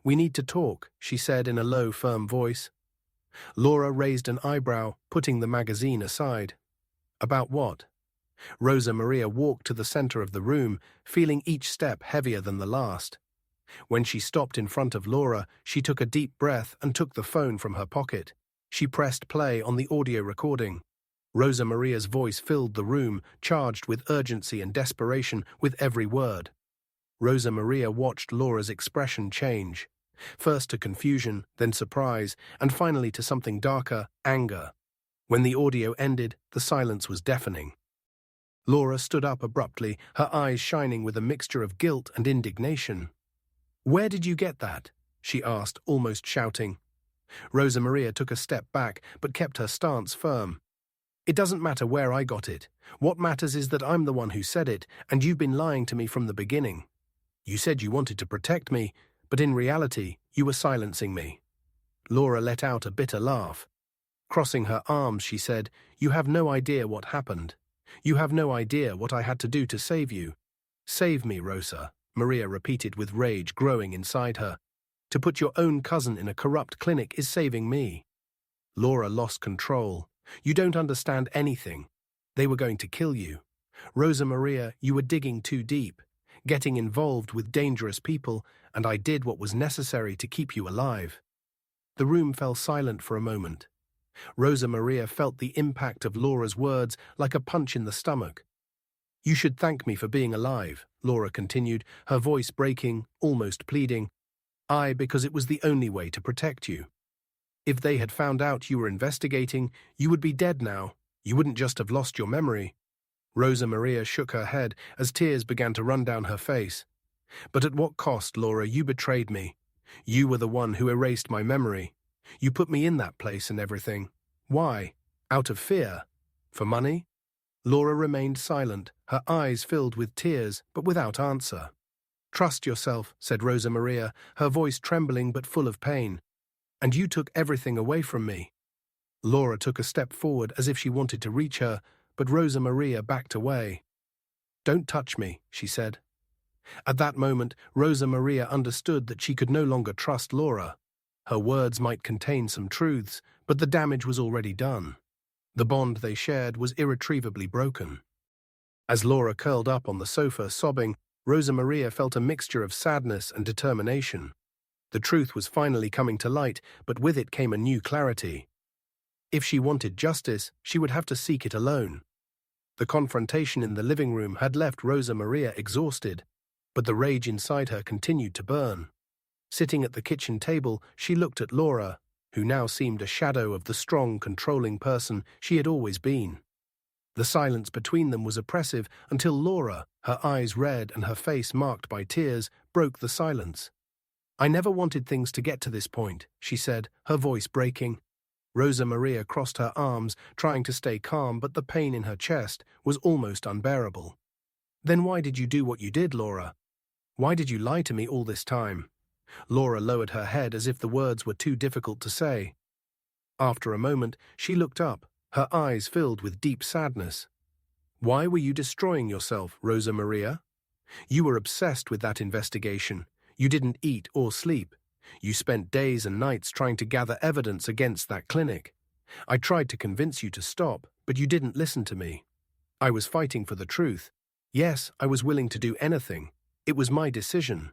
We need to talk, she said in a low, firm voice. Laura raised an eyebrow, putting the magazine aside. About what? Rosa Maria walked to the center of the room, feeling each step heavier than the last. When she stopped in front of Laura, she took a deep breath and took the phone from her pocket. She pressed play on the audio recording. Rosa Maria's voice filled the room, charged with urgency and desperation with every word. Rosa Maria watched Laura's expression change, first to confusion, then surprise, and finally to something darker, anger. When the audio ended, the silence was deafening. Laura stood up abruptly, her eyes shining with a mixture of guilt and indignation. Where did you get that? She asked, almost shouting. Rosa Maria took a step back, but kept her stance firm. It doesn't matter where I got it. What matters is that I'm the one who said it, and you've been lying to me from the beginning. You said you wanted to protect me, but in reality, you were silencing me. Laura let out a bitter laugh. Crossing her arms, she said, You have no idea what happened. You have no idea what I had to do to save you. Save me, Rosa, Maria repeated with rage growing inside her. To put your own cousin in a corrupt clinic is saving me. Laura lost control. You don't understand anything. They were going to kill you. Rosa Maria, you were digging too deep, getting involved with dangerous people, and I did what was necessary to keep you alive. The room fell silent for a moment. Rosa Maria felt the impact of Laura's words like a punch in the stomach. You should thank me for being alive, Laura continued, her voice breaking, almost pleading. Because it was the only way to protect you. If they had found out you were investigating, you would be dead now. You wouldn't just have lost your memory. Rosa Maria shook her head as tears began to run down her face. But at what cost, Laura? You betrayed me. You were the one who erased my memory. You put me in that place and everything. Why? Out of fear? For money? Laura remained silent, her eyes filled with tears, but without answer. Trust yourself, said Rosa Maria, her voice trembling but full of pain. And you took everything away from me. Laura took a step forward as if she wanted to reach her, but Rosa Maria backed away. Don't touch me, she said. At that moment, Rosa Maria understood that she could no longer trust Laura. Her words might contain some truths, but the damage was already done. The bond they shared was irretrievably broken. As Laura curled up on the sofa, sobbing, Rosa Maria felt a mixture of sadness and determination. The truth was finally coming to light, but with it came a new clarity. If she wanted justice, she would have to seek it alone. The confrontation in the living room had left Rosa Maria exhausted, but the rage inside her continued to burn. Sitting at the kitchen table, she looked at Laura, who now seemed a shadow of the strong, controlling person she had always been. The silence between them was oppressive until Laura, her eyes red and her face marked by tears, broke the silence. I never wanted things to get to this point, she said, her voice breaking. Rosa Maria crossed her arms, trying to stay calm, but the pain in her chest was almost unbearable. Then why did you do what you did, Laura? Why did you lie to me all this time? Laura lowered her head as if the words were too difficult to say. After a moment, she looked up, her eyes filled with deep sadness. Why were you destroying yourself, Rosa Maria? You were obsessed with that investigation. You didn't eat or sleep. You spent days and nights trying to gather evidence against that clinic. I tried to convince you to stop, but you didn't listen to me. I was fighting for the truth. Yes, I was willing to do anything. It was my decision.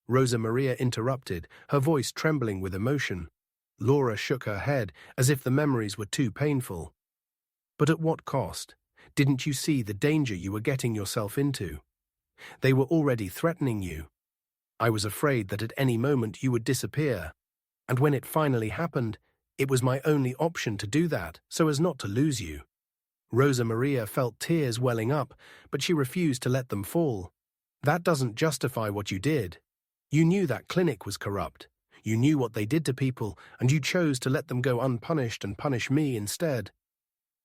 Rosa Maria interrupted, her voice trembling with emotion. Laura shook her head, as if the memories were too painful. But at what cost? Didn't you see the danger you were getting yourself into? They were already threatening you. I was afraid that at any moment you would disappear. And when it finally happened, it was my only option to do that, so as not to lose you. Rosa Maria felt tears welling up, but she refused to let them fall. That doesn't justify what you did. You knew that clinic was corrupt. You knew what they did to people, and you chose to let them go unpunished and punish me instead.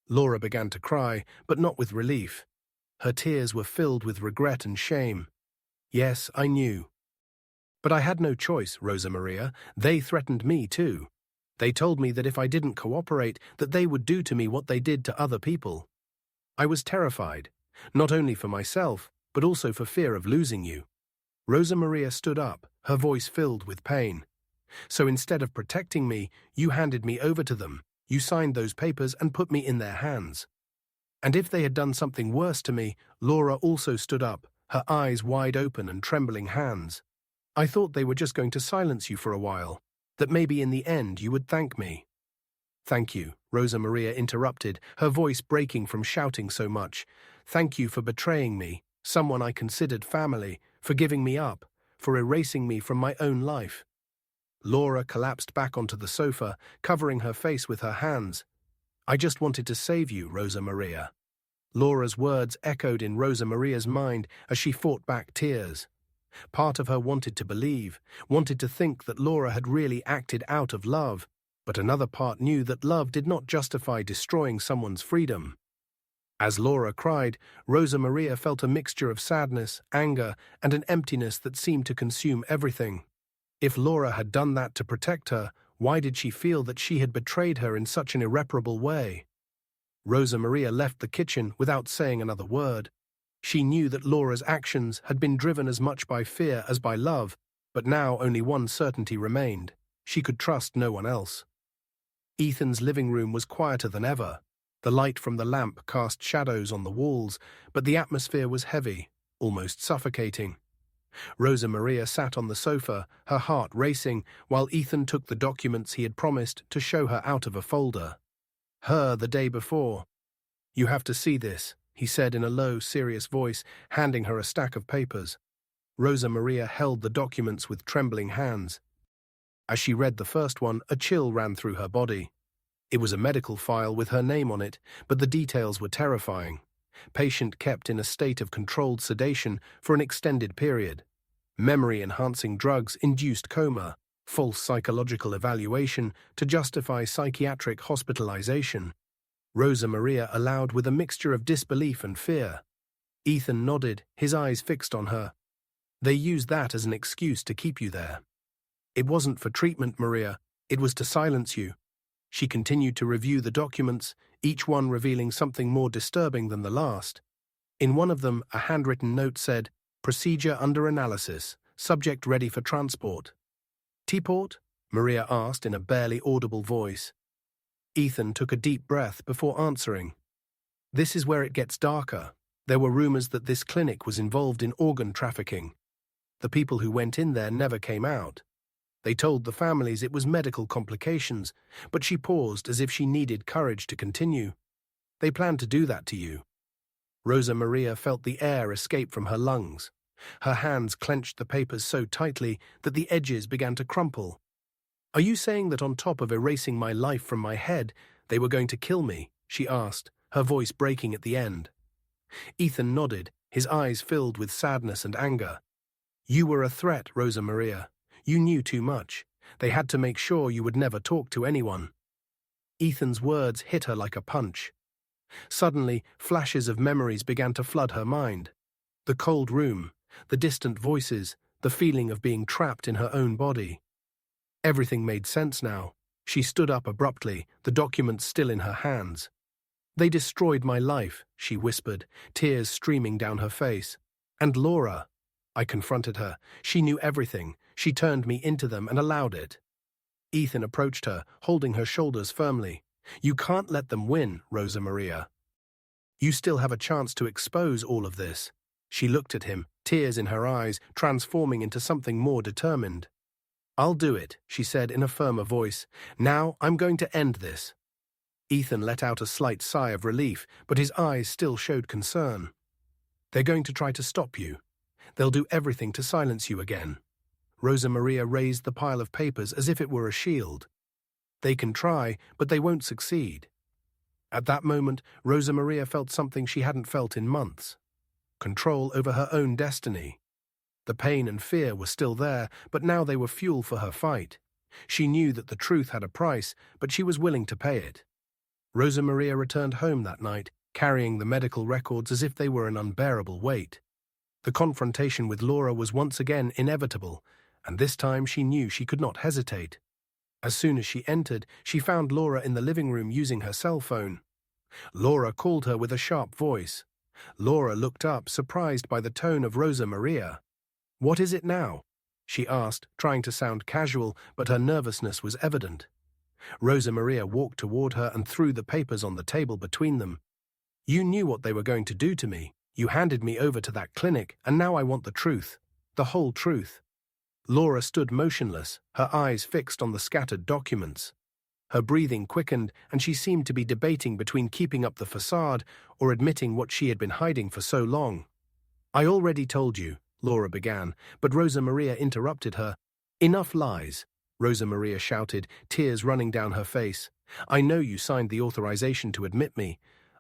Laura began to cry, but not with relief. Her tears were filled with regret and shame. Yes, I knew. But I had no choice, Rosa Maria. They threatened me too. They told me that if I didn't cooperate, that they would do to me what they did to other people. I was terrified, not only for myself, but also for fear of losing you. Rosa Maria stood up, her voice filled with pain. So instead of protecting me, you handed me over to them. You signed those papers and put me in their hands. And if they had done something worse to me, Laura also stood up, her eyes wide open and trembling hands. I thought they were just going to silence you for a while, that maybe in the end you would thank me. Thank you, Rosa Maria interrupted, her voice breaking from shouting so much. Thank you for betraying me, someone I considered family, for giving me up, for erasing me from my own life. Laura collapsed back onto the sofa, covering her face with her hands. I just wanted to save you, Rosa Maria. Laura's words echoed in Rosa Maria's mind as she fought back tears. Part of her wanted to believe, wanted to think that Laura had really acted out of love, but another part knew that love did not justify destroying someone's freedom. As Laura cried, Rosa Maria felt a mixture of sadness, anger, and an emptiness that seemed to consume everything. If Laura had done that to protect her, why did she feel that she had betrayed her in such an irreparable way? Rosa Maria left the kitchen without saying another word. She knew that Laura's actions had been driven as much by fear as by love, but now only one certainty remained. She could trust no one else. Ethan's living room was quieter than ever. The light from the lamp cast shadows on the walls, but the atmosphere was heavy, almost suffocating. Rosa Maria sat on the sofa, her heart racing, while Ethan took the documents he had promised to show her out of a folder. Her the day before. You have to see this, he said in a low, serious voice, handing her a stack of papers. Rosa Maria held the documents with trembling hands. As she read the first one, a chill ran through her body. It was a medical file with her name on it, but the details were terrifying. Patient kept in a state of controlled sedation for an extended period. Memory-enhancing drugs induced coma, false psychological evaluation to justify psychiatric hospitalization. Rosa Maria allowed with a mixture of disbelief and fear. Ethan nodded, his eyes fixed on her. They used that as an excuse to keep you there. It wasn't for treatment, Maria. It was to silence you. She continued to review the documents, each one revealing something more disturbing than the last. In one of them, a handwritten note said, "Procedure under analysis, subject ready for transport." "Teapot?" Maria asked in a barely audible voice. Ethan took a deep breath before answering. "This is where it gets darker. There were rumors that this clinic was involved in organ trafficking. The people who went in there never came out. They told the families it was medical complications, but she paused as if she needed courage to continue. They planned to do that to you." Rosa Maria felt the air escape from her lungs. Her hands clenched the papers so tightly that the edges began to crumple. "Are you saying that on top of erasing my life from my head, they were going to kill me?" she asked, her voice breaking at the end. Ethan nodded, his eyes filled with sadness and anger. "You were a threat, Rosa Maria. You knew too much. They had to make sure you would never talk to anyone." Ethan's words hit her like a punch. Suddenly, flashes of memories began to flood her mind. The cold room, the distant voices, the feeling of being trapped in her own body. Everything made sense now. She stood up abruptly, the documents still in her hands. "They destroyed my life," she whispered, tears streaming down her face. "And Laura," I confronted her. "She knew everything. She turned me into them and allowed it." Ethan approached her, holding her shoulders firmly. "You can't let them win, Rosa Maria. You still have a chance to expose all of this." She looked at him, tears in her eyes, transforming into something more determined. "I'll do it," she said in a firmer voice. "Now I'm going to end this." Ethan let out a slight sigh of relief, but his eyes still showed concern. "They're going to try to stop you. They'll do everything to silence you again." Rosa Maria raised the pile of papers as if it were a shield. "They can try, but they won't succeed." At that moment, Rosa Maria felt something she hadn't felt in months. Control over her own destiny. The pain and fear were still there, but now they were fuel for her fight. She knew that the truth had a price, but she was willing to pay it. Rosa Maria returned home that night, carrying the medical records as if they were an unbearable weight. The confrontation with Laura was once again inevitable, and this time she knew she could not hesitate. As soon as she entered, she found Laura in the living room using her cell phone. Laura called her with a sharp voice. Laura looked up, surprised by the tone of Rosa Maria. "What is it now?" she asked, trying to sound casual, but her nervousness was evident. Rosa Maria walked toward her and threw the papers on the table between them. "You knew what they were going to do to me. You handed me over to that clinic, and now I want the truth. The whole truth." Laura stood motionless, her eyes fixed on the scattered documents. Her breathing quickened, and she seemed to be debating between keeping up the facade or admitting what she had been hiding for so long. "I already told you," Laura began, but Rosa Maria interrupted her. "Enough lies," Rosa Maria shouted, tears running down her face. "I know you signed the authorization to admit me.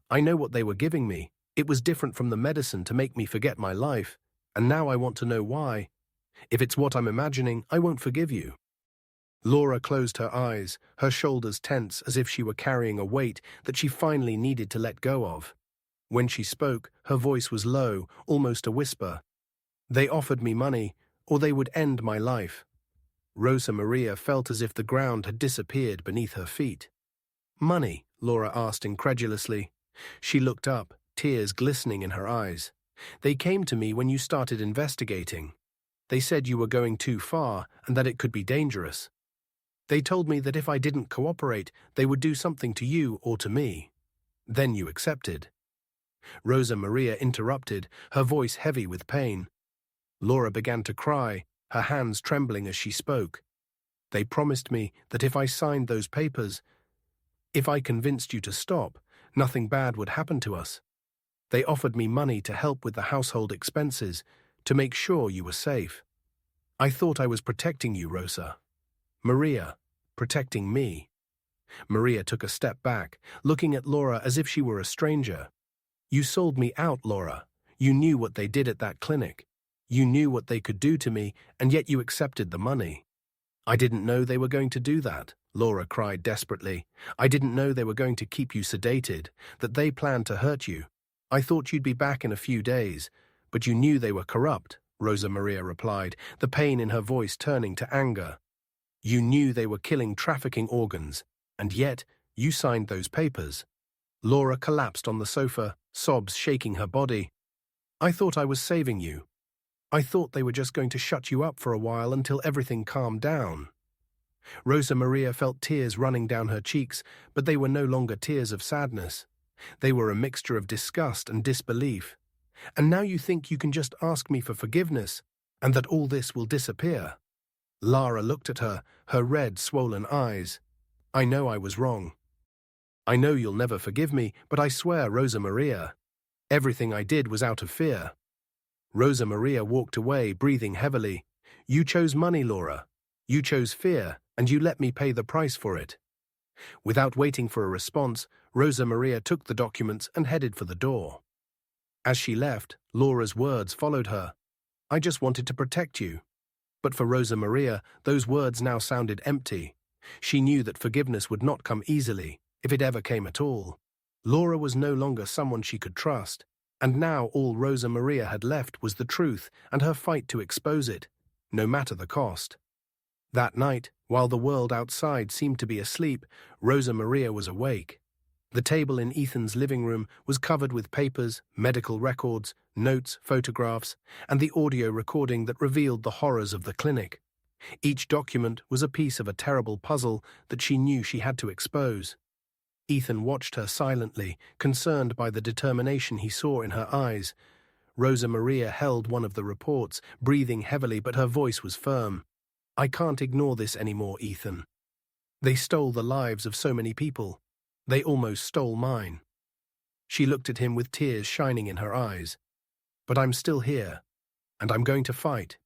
I know what they were giving me. It was different from the medicine to make me forget my life, and now I want to know why. If it's what I'm imagining, I won't forgive you." Laura closed her eyes, her shoulders tense as if she were carrying a weight that she finally needed to let go of. When she spoke, her voice was low, almost a whisper. "They offered me money, or they would end my life." Rosa Maria felt as if the ground had disappeared beneath her feet. "Money?" Laura asked incredulously. She looked up, tears glistening in her eyes. "They came to me when you started investigating. They said you were going too far and that it could be dangerous. They told me that if I didn't cooperate, they would do something to you or to me. Then you accepted." Rosa Maria interrupted, her voice heavy with pain. Laura began to cry, her hands trembling as she spoke. "They promised me that if I signed those papers, if I convinced you to stop, nothing bad would happen to us. They offered me money to help with the household expenses, to make sure you were safe. I thought I was protecting you, Rosa. Maria, protecting me." Maria took a step back, looking at Laura as if she were a stranger. "You sold me out, Laura. You knew what they did at that clinic. You knew what they could do to me, and yet you accepted the money." "I didn't know they were going to do that," Laura cried desperately. "I didn't know they were going to keep you sedated, that they planned to hurt you. I thought you'd be back in a few days, but you knew they were corrupt," Rosa Maria replied, the pain in her voice turning to anger. "You knew they were killing trafficking organs, and yet you signed those papers." Laura collapsed on the sofa, sobs shaking her body. "I thought I was saving you. I thought they were just going to shut you up for a while until everything calmed down." Rosa Maria felt tears running down her cheeks, but they were no longer tears of sadness. They were a mixture of disgust and disbelief. "And now you think you can just ask me for forgiveness, and that all this will disappear?" Lara looked at her, her red, swollen eyes. "I know I was wrong. I know you'll never forgive me, but I swear, Rosa Maria, everything I did was out of fear." Rosa Maria walked away, breathing heavily. "You chose money, Laura. You chose fear, and you let me pay the price for it." Without waiting for a response, Rosa Maria took the documents and headed for the door. As she left, Laura's words followed her. "I just wanted to protect you." But for Rosa Maria, those words now sounded empty. She knew that forgiveness would not come easily, if it ever came at all. Laura was no longer someone she could trust, and now all Rosa Maria had left was the truth and her fight to expose it, no matter the cost. That night, while the world outside seemed to be asleep, Rosa Maria was awake. The table in Ethan's living room was covered with papers, medical records, notes, photographs, and the audio recording that revealed the horrors of the clinic. Each document was a piece of a terrible puzzle that she knew she had to expose. Ethan watched her silently, concerned by the determination he saw in her eyes. Rosa Maria held one of the reports, breathing heavily, but her voice was firm. "I can't ignore this anymore, Ethan. They stole the lives of so many people. They almost stole mine." She looked at him with tears shining in her eyes. "But I'm still here, and I'm going to fight."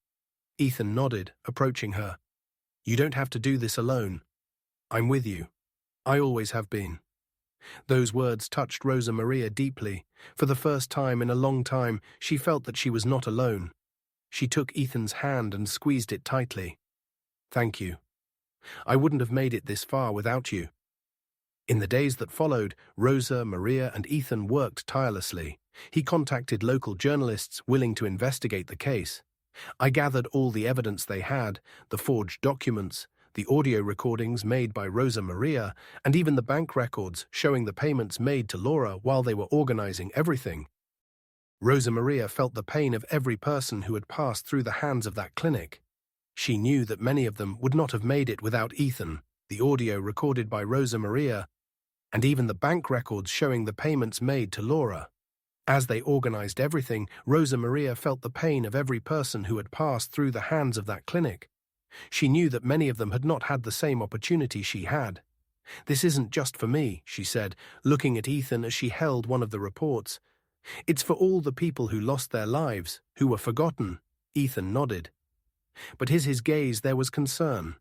Ethan nodded, approaching her. "You don't have to do this alone. I'm with you. I always have been." Those words touched Rosa Maria deeply. For the first time in a long time, she felt that she was not alone. She took Ethan's hand and squeezed it tightly. "Thank you. I wouldn't have made it this far without you." In the days that followed, Rosa, Maria, and Ethan worked tirelessly. He contacted local journalists willing to investigate the case. "I gathered all the evidence they had, the forged documents, the audio recordings made by Rosa Maria, and even the bank records showing the payments made to Laura while they were organizing everything." Rosa Maria felt the pain of every person who had passed through the hands of that clinic. She knew that many of them would not have made it without Ethan, the audio recorded by Rosa Maria, and even the bank records showing the payments made to Laura. As they organized everything, Rosa Maria felt the pain of every person who had passed through the hands of that clinic. She knew that many of them had not had the same opportunity she had. "This isn't just for me," she said, looking at Ethan as she held one of the reports. "It's for all the people who lost their lives, who were forgotten." Ethan nodded. But in his gaze there was concern.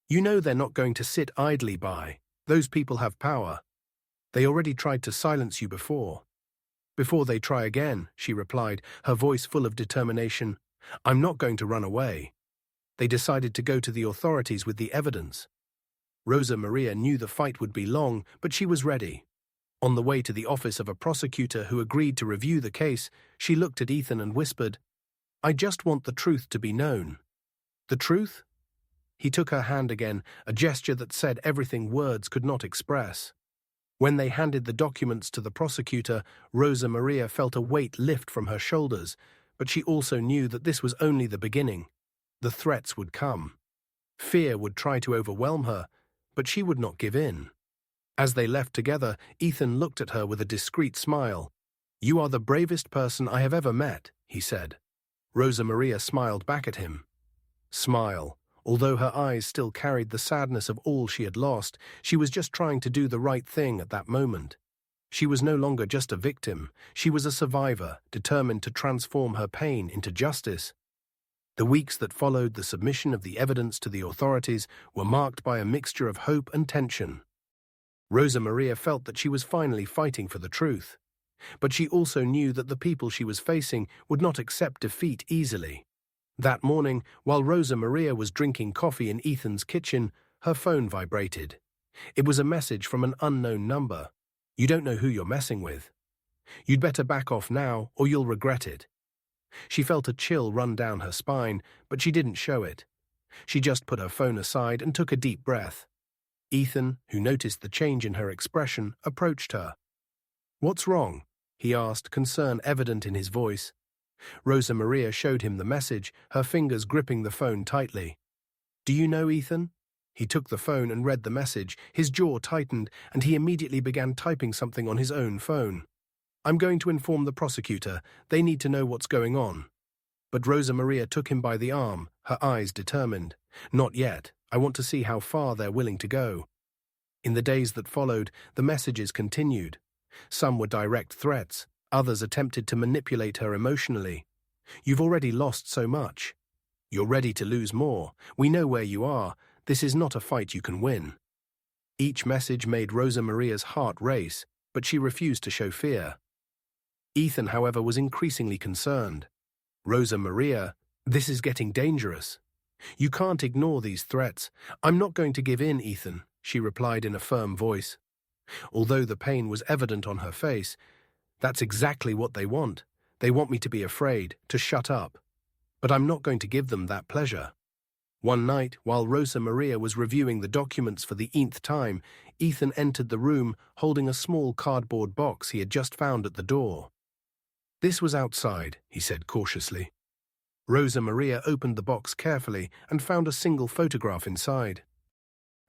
"You know they're not going to sit idly by. Those people have power. They already tried to silence you before." "Before they try again," she replied, her voice full of determination. "I'm not going to run away." They decided to go to the authorities with the evidence. Rosa Maria knew the fight would be long, but she was ready. On the way to the office of a prosecutor who agreed to review the case, she looked at Ethan and whispered, "I just want the truth to be known." "The truth?" He took her hand again, a gesture that said everything words could not express. When they handed the documents to the prosecutor, Rosa Maria felt a weight lift from her shoulders, but she also knew that this was only the beginning. The threats would come. Fear would try to overwhelm her, but she would not give in. As they left together, Ethan looked at her with a discreet smile. "You are the bravest person I have ever met," he said. Rosa Maria smiled back at him. Smile. Although her eyes still carried the sadness of all she had lost, she was just trying to do the right thing at that moment. She was no longer just a victim. She was a survivor, determined to transform her pain into justice. The weeks that followed the submission of the evidence to the authorities were marked by a mixture of hope and tension. Rosa Maria felt that she was finally fighting for the truth. But she also knew that the people she was facing would not accept defeat easily. That morning, while Rosa Maria was drinking coffee in Ethan's kitchen, her phone vibrated. It was a message from an unknown number. "You don't know who you're messing with. You'd better back off now, or you'll regret it." She felt a chill run down her spine, but she didn't show it. She just put her phone aside and took a deep breath. Ethan, who noticed the change in her expression, approached her. "What's wrong?" he asked, concern evident in his voice. Rosa Maria showed him the message, her fingers gripping the phone tightly. "Do you know Ethan?" He took the phone and read the message. His jaw tightened, and he immediately began typing something on his own phone. "I'm going to inform the prosecutor. They need to know what's going on." But Rosa Maria took him by the arm, her eyes determined. "Not yet. I want to see how far they're willing to go." In the days that followed, the messages continued. Some were direct threats. Others attempted to manipulate her emotionally. "You've already lost so much. You're ready to lose more. We know where you are. This is not a fight you can win." Each message made Rosa Maria's heart race, but she refused to show fear. Ethan, however, was increasingly concerned. "Rosa Maria, this is getting dangerous. You can't ignore these threats." "I'm not going to give in, Ethan," she replied in a firm voice. Although the pain was evident on her face, that's exactly what they want. They want me to be afraid, to shut up. But I'm not going to give them that pleasure. One night, while Rosa Maria was reviewing the documents for the nth time, Ethan entered the room holding a small cardboard box he had just found at the door. "This was outside," he said cautiously. Rosa Maria opened the box carefully and found a single photograph inside.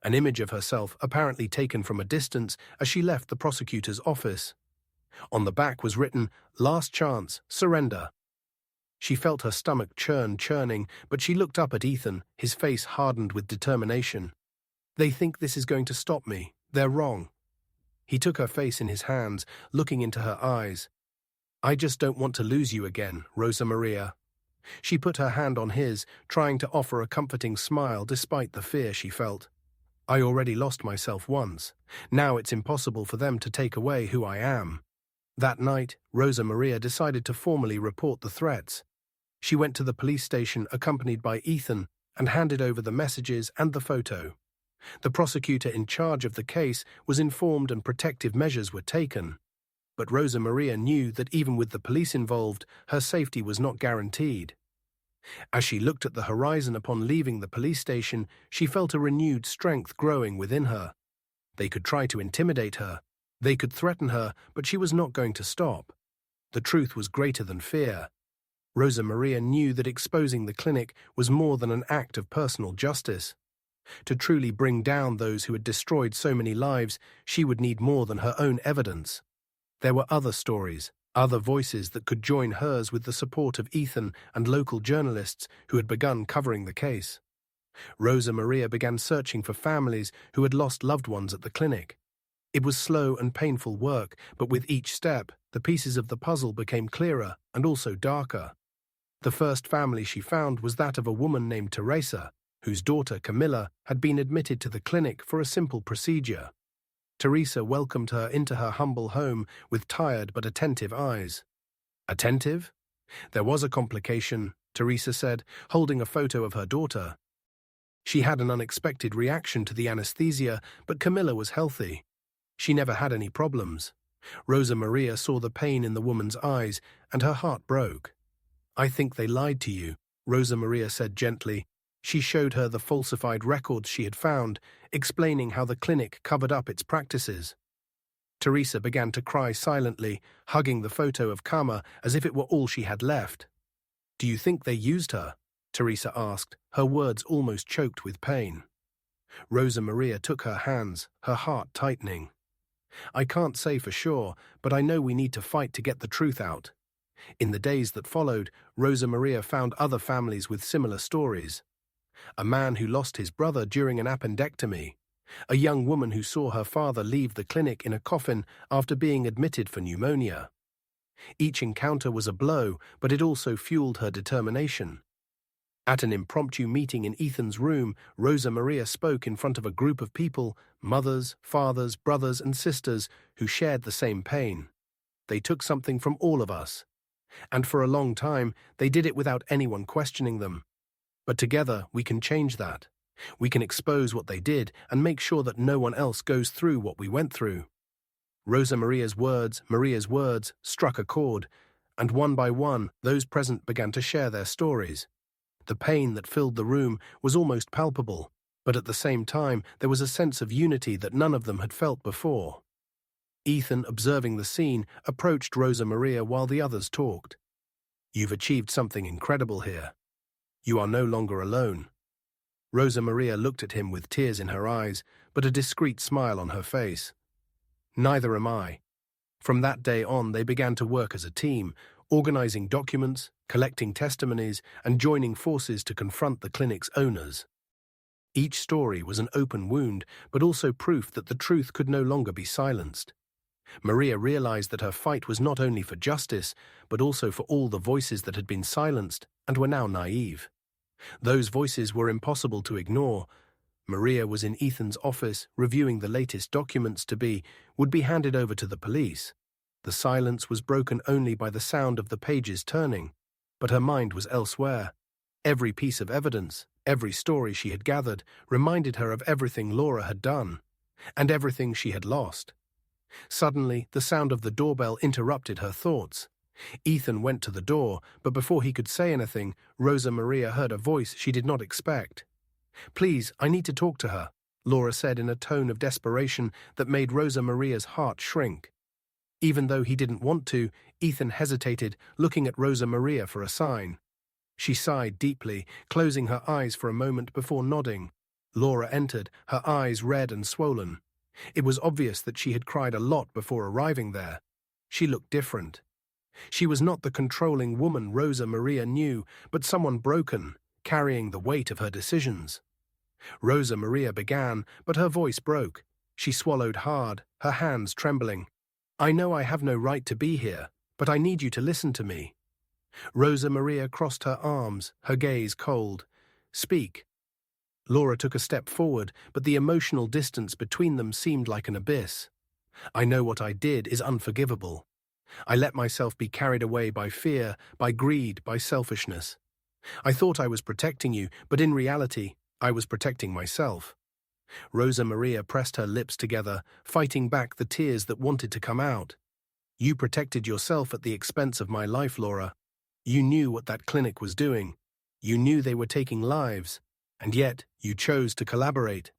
An image of herself apparently taken from a distance as she left the prosecutor's office. On the back was written, "Last chance, surrender." She felt her stomach churning, but she looked up at Ethan, his face hardened with determination. "They think this is going to stop me. They're wrong." He took her face in his hands, looking into her eyes. "I just don't want to lose you again, Rosa Maria." She put her hand on his, trying to offer a comforting smile despite the fear she felt. "I already lost myself once. Now it's impossible for them to take away who I am." That night, Rosa Maria decided to formally report the threats. She went to the police station accompanied by Ethan and handed over the messages and the photo. The prosecutor in charge of the case was informed and protective measures were taken. But Rosa Maria knew that even with the police involved, her safety was not guaranteed. As she looked at the horizon upon leaving the police station, she felt a renewed strength growing within her. They could try to intimidate her. They could threaten her, but she was not going to stop. The truth was greater than fear. Rosa Maria knew that exposing the clinic was more than an act of personal justice. To truly bring down those who had destroyed so many lives, she would need more than her own evidence. There were other stories, other voices that could join hers with the support of Ethan and local journalists who had begun covering the case. Rosa Maria began searching for families who had lost loved ones at the clinic. It was slow and painful work, but with each step, the pieces of the puzzle became clearer and also darker. The first family she found was that of a woman named Teresa, whose daughter Camilla had been admitted to the clinic for a simple procedure. Teresa welcomed her into her humble home with tired but attentive eyes. Attentive? There was a complication, Teresa said, holding a photo of her daughter. She had an unexpected reaction to the anesthesia, but Camilla was healthy. She never had any problems. Rosa Maria saw the pain in the woman's eyes, and her heart broke. "I think they lied to you," Rosa Maria said gently. She showed her the falsified records she had found, explaining how the clinic covered up its practices. Teresa began to cry silently, hugging the photo of Kama as if it were all she had left. "Do you think they used her?" Teresa asked, her words almost choked with pain. Rosa Maria took her hands, her heart tightening. "I can't say for sure, but I know we need to fight to get the truth out." In the days that followed, Rosa Maria found other families with similar stories. A man who lost his brother during an appendectomy. A young woman who saw her father leave the clinic in a coffin after being admitted for pneumonia. Each encounter was a blow, but it also fueled her determination. At an impromptu meeting in Ethan's room, Rosa Maria spoke in front of a group of people, mothers, fathers, brothers, and sisters, who shared the same pain. They took something from all of us. And for a long time, they did it without anyone questioning them. But together, we can change that. We can expose what they did and make sure that no one else goes through what we went through. Rosa Maria's words, struck a chord, and one by one, those present began to share their stories. The pain that filled the room was almost palpable, but at the same time there was a sense of unity that none of them had felt before. Ethan, observing the scene, approached Rosa Maria while the others talked. "You've achieved something incredible here. You are no longer alone." Rosa Maria looked at him with tears in her eyes, but a discreet smile on her face. "Neither am I." From that day on, they began to work as a team, organizing documents, collecting testimonies, and joining forces to confront the clinic's owners. Each story was an open wound, but also proof that the truth could no longer be silenced. Maria realized that her fight was not only for justice, but also for all the voices that had been silenced and were now naive. Those voices were impossible to ignore. Maria was in Ethan's office, reviewing the latest documents would be handed over to the police. The silence was broken only by the sound of the pages turning, but her mind was elsewhere. Every piece of evidence, every story she had gathered, reminded her of everything Laura had done, and everything she had lost. Suddenly, the sound of the doorbell interrupted her thoughts. Ethan went to the door, but before he could say anything, Rosa Maria heard a voice she did not expect. "Please, I need to talk to her," Laura said in a tone of desperation that made Rosa Maria's heart shrink. Even though he didn't want to, Ethan hesitated, looking at Rosa Maria for a sign. She sighed deeply, closing her eyes for a moment before nodding. Laura entered, her eyes red and swollen. It was obvious that she had cried a lot before arriving there. She looked different. She was not the controlling woman Rosa Maria knew, but someone broken, carrying the weight of her decisions. Rosa Maria began, but her voice broke. She swallowed hard, her hands trembling. "I know I have no right to be here, but I need you to listen to me." Rosa Maria crossed her arms, her gaze cold. "Speak." Laura took a step forward, but the emotional distance between them seemed like an abyss. "I know what I did is unforgivable. I let myself be carried away by fear, by greed, by selfishness. I thought I was protecting you, but in reality, I was protecting myself." Rosa Maria pressed her lips together, fighting back the tears that wanted to come out. "You protected yourself at the expense of my life, Laura. You knew what that clinic was doing. You knew they were taking lives, and yet you chose to collaborate."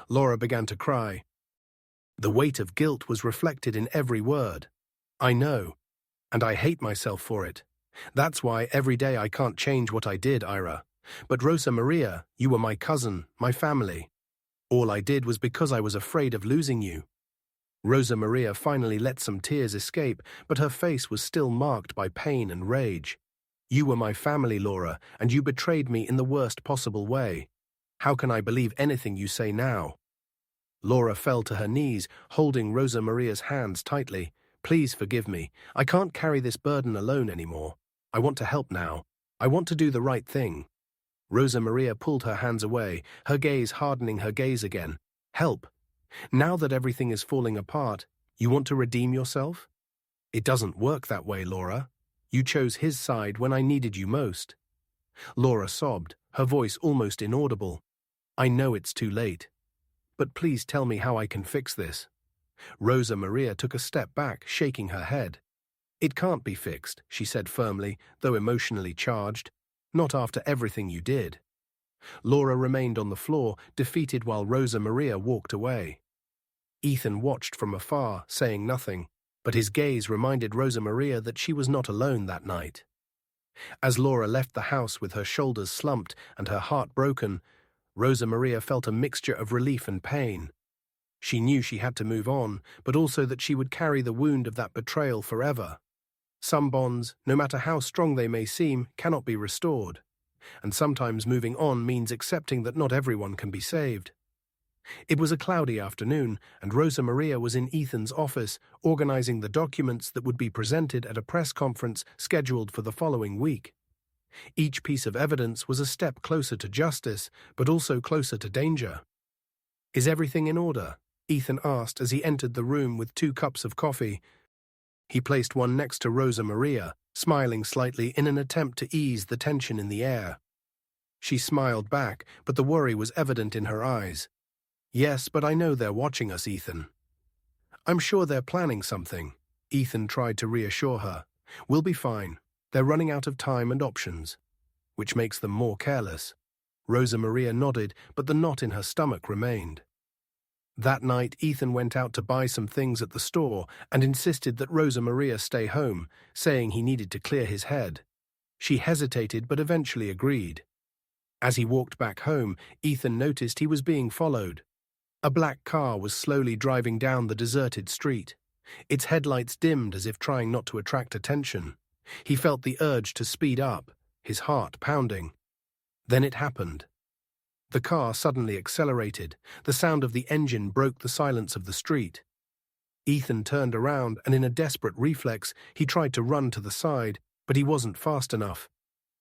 Laura began to cry. The weight of guilt was reflected in every word. "I know, and I hate myself for it. That's why every day I can't change what I did, Ira. But Rosa Maria, you were my cousin, my family. All I did was because I was afraid of losing you." Rosa Maria finally let some tears escape, but her face was still marked by pain and rage. "You were my family, Laura, and you betrayed me in the worst possible way. How can I believe anything you say now?" Laura fell to her knees, holding Rosa Maria's hands tightly. "Please forgive me. I can't carry this burden alone anymore. I want to help now. I want to do the right thing." Rosa Maria pulled her hands away, her gaze hardening her gaze again. "Help? Now that everything is falling apart, you want to redeem yourself? It doesn't work that way, Laura. You chose his side when I needed you most." Laura sobbed, her voice almost inaudible. "I know it's too late. But please tell me how I can fix this." Rosa Maria took a step back, shaking her head. "It can't be fixed," she said firmly, though emotionally charged. "Not after everything you did." Laura remained on the floor, defeated while Rosa Maria walked away. Ethan watched from afar, saying nothing, but his gaze reminded Rosa Maria that she was not alone that night. As Laura left the house with her shoulders slumped and her heart broken, Rosa Maria felt a mixture of relief and pain. She knew she had to move on, but also that she would carry the wound of that betrayal forever. Some bonds, no matter how strong they may seem, cannot be restored, and sometimes moving on means accepting that not everyone can be saved. It was a cloudy afternoon, and Rosa Maria was in Ethan's office, organizing the documents that would be presented at a press conference scheduled for the following week. Each piece of evidence was a step closer to justice, but also closer to danger. "Is everything in order?" Ethan asked as he entered the room with 2 cups of coffee. He placed one next to Rosa Maria, smiling slightly in an attempt to ease the tension in the air. She smiled back, but the worry was evident in her eyes. "Yes, but I know they're watching us, Ethan." "I'm sure they're planning something." Ethan tried to reassure her. "We'll be fine. They're running out of time and options." Which makes them more careless. Rosa Maria nodded, but the knot in her stomach remained. That night, Ethan went out to buy some things at the store and insisted that Rosa Maria stay home, saying he needed to clear his head. She hesitated but eventually agreed. As he walked back home, Ethan noticed he was being followed. A black car was slowly driving down the deserted street. Its headlights dimmed as if trying not to attract attention. He felt the urge to speed up, his heart pounding. Then it happened. The car suddenly accelerated. The sound of the engine broke the silence of the street. Ethan turned around, and in a desperate reflex, he tried to run to the side, but he wasn't fast enough.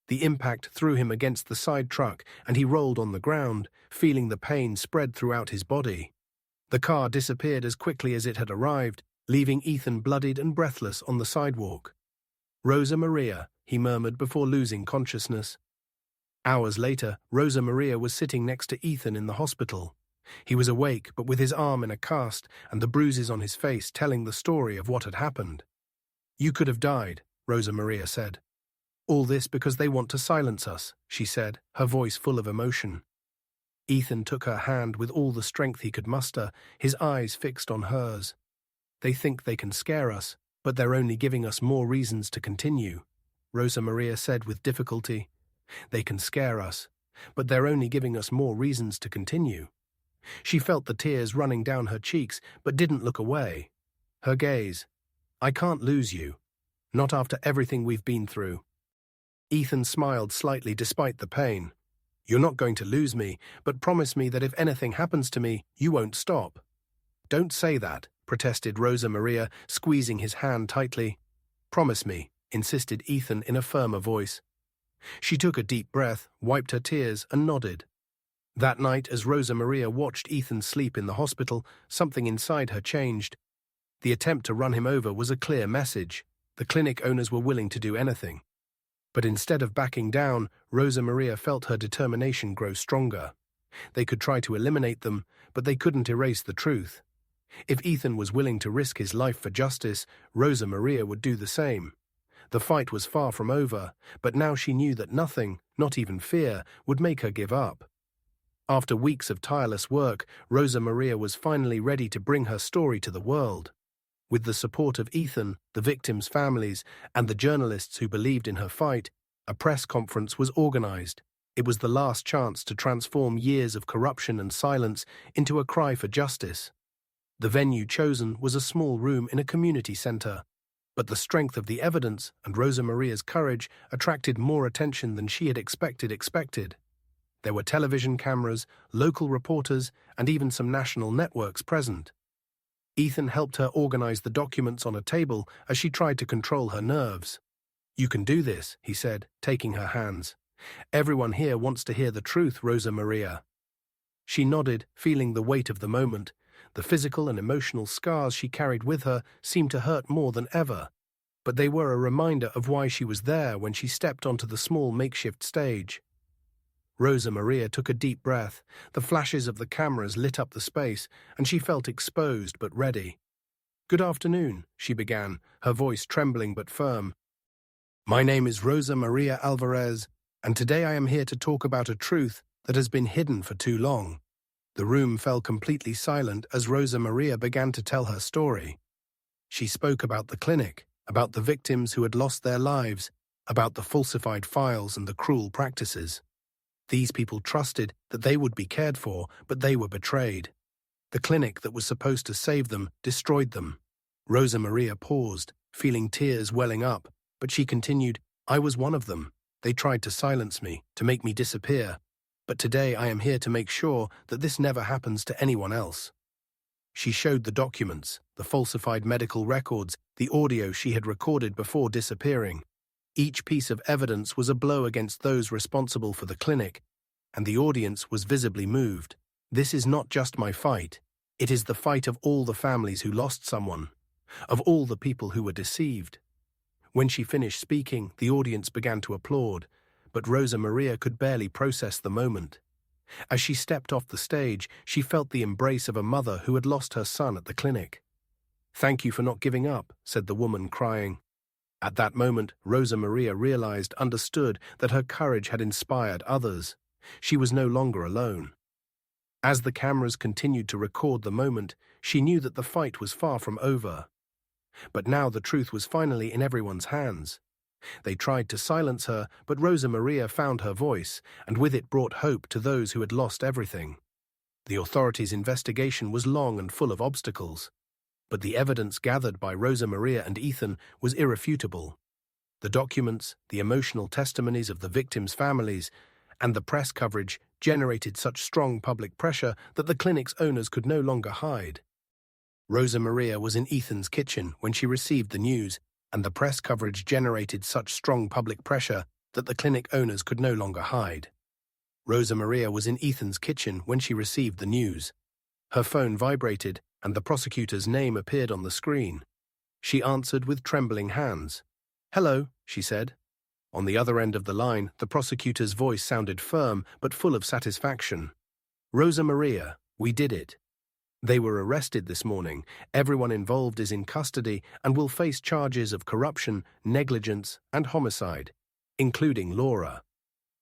The impact threw him against the side truck, and he rolled on the ground, feeling the pain spread throughout his body. The car disappeared as quickly as it had arrived, leaving Ethan bloodied and breathless on the sidewalk. "Rosa Maria," he murmured before losing consciousness. Hours later, Rosa Maria was sitting next to Ethan in the hospital. He was awake, but with his arm in a cast and the bruises on his face telling the story of what had happened. "You could have died," Rosa Maria said. "All this because they want to silence us," she said, her voice full of emotion. Ethan took her hand with all the strength he could muster, his eyes fixed on hers. "They think they can scare us, but they're only giving us more reasons to continue," Rosa Maria said with difficulty. "They can scare us, but they're only giving us more reasons to continue." She felt the tears running down her cheeks, but didn't look away. Her gaze, "I can't lose you. Not after everything we've been through." Ethan smiled slightly despite the pain. "You're not going to lose me, but promise me that if anything happens to me, you won't stop." "Don't say that," protested Rosa Maria, squeezing his hand tightly. "Promise me," insisted Ethan in a firmer voice. She took a deep breath, wiped her tears, and nodded. That night, as Rosa Maria watched Ethan sleep in the hospital, something inside her changed. The attempt to run him over was a clear message. The clinic owners were willing to do anything. But instead of backing down, Rosa Maria felt her determination grow stronger. They could try to eliminate them, but they couldn't erase the truth. If Ethan was willing to risk his life for justice, Rosa Maria would do the same. The fight was far from over, but now she knew that nothing, not even fear, would make her give up. After weeks of tireless work, Rosa Maria was finally ready to bring her story to the world. With the support of Ethan, the victims' families, and the journalists who believed in her fight, a press conference was organized. It was the last chance to transform years of corruption and silence into a cry for justice. The venue chosen was a small room in a community center, but the strength of the evidence and Rosa Maria's courage attracted more attention than she had expected. There were television cameras, local reporters, and even some national networks present. Ethan helped her organize the documents on a table as she tried to control her nerves. "You can do this," he said, taking her hands. "Everyone here wants to hear the truth, Rosa Maria." She nodded, feeling the weight of the moment. The physical and emotional scars she carried with her seemed to hurt more than ever, but they were a reminder of why she was there when she stepped onto the small makeshift stage. Rosa Maria took a deep breath. The flashes of the cameras lit up the space, and she felt exposed but ready. "Good afternoon," she began, her voice trembling but firm. "My name is Rosa Maria Alvarez, and today I am here to talk about a truth that has been hidden for too long." The room fell completely silent as Rosa Maria began to tell her story. She spoke about the clinic, about the victims who had lost their lives, about the falsified files and the cruel practices. These people trusted that they would be cared for, but they were betrayed. The clinic that was supposed to save them destroyed them. Rosa Maria paused, feeling tears welling up, but she continued, "I was one of them. They tried to silence me, to make me disappear. But today I am here to make sure that this never happens to anyone else." She showed the documents, the falsified medical records, the audio she had recorded before disappearing. Each piece of evidence was a blow against those responsible for the clinic, and the audience was visibly moved. "This is not just my fight. It is the fight of all the families who lost someone, of all the people who were deceived." When she finished speaking, the audience began to applaud, but Rosa Maria could barely process the moment. As she stepped off the stage, she felt the embrace of a mother who had lost her son at the clinic. "Thank you for not giving up," said the woman, crying. At that moment, Rosa Maria understood that her courage had inspired others. She was no longer alone. As the cameras continued to record the moment, she knew that the fight was far from over. But now the truth was finally in everyone's hands. They tried to silence her, but Rosa Maria found her voice, and with it brought hope to those who had lost everything. The authorities' investigation was long and full of obstacles, but the evidence gathered by Rosa Maria and Ethan was irrefutable. The documents, the emotional testimonies of the victims' families, and the press coverage generated such strong public pressure that the clinic's owners could no longer hide. Rosa Maria was in Ethan's kitchen when she received the news, and the press coverage generated such strong public pressure that the clinic owners could no longer hide. Rosa Maria was in Ethan's kitchen when she received the news. Her phone vibrated, and the prosecutor's name appeared on the screen. She answered with trembling hands. "Hello," she said. On the other end of the line, the prosecutor's voice sounded firm but full of satisfaction. "Rosa Maria, We did it. They were arrested this morning. Everyone involved is in custody and will face charges of corruption, negligence, and homicide, including Laura.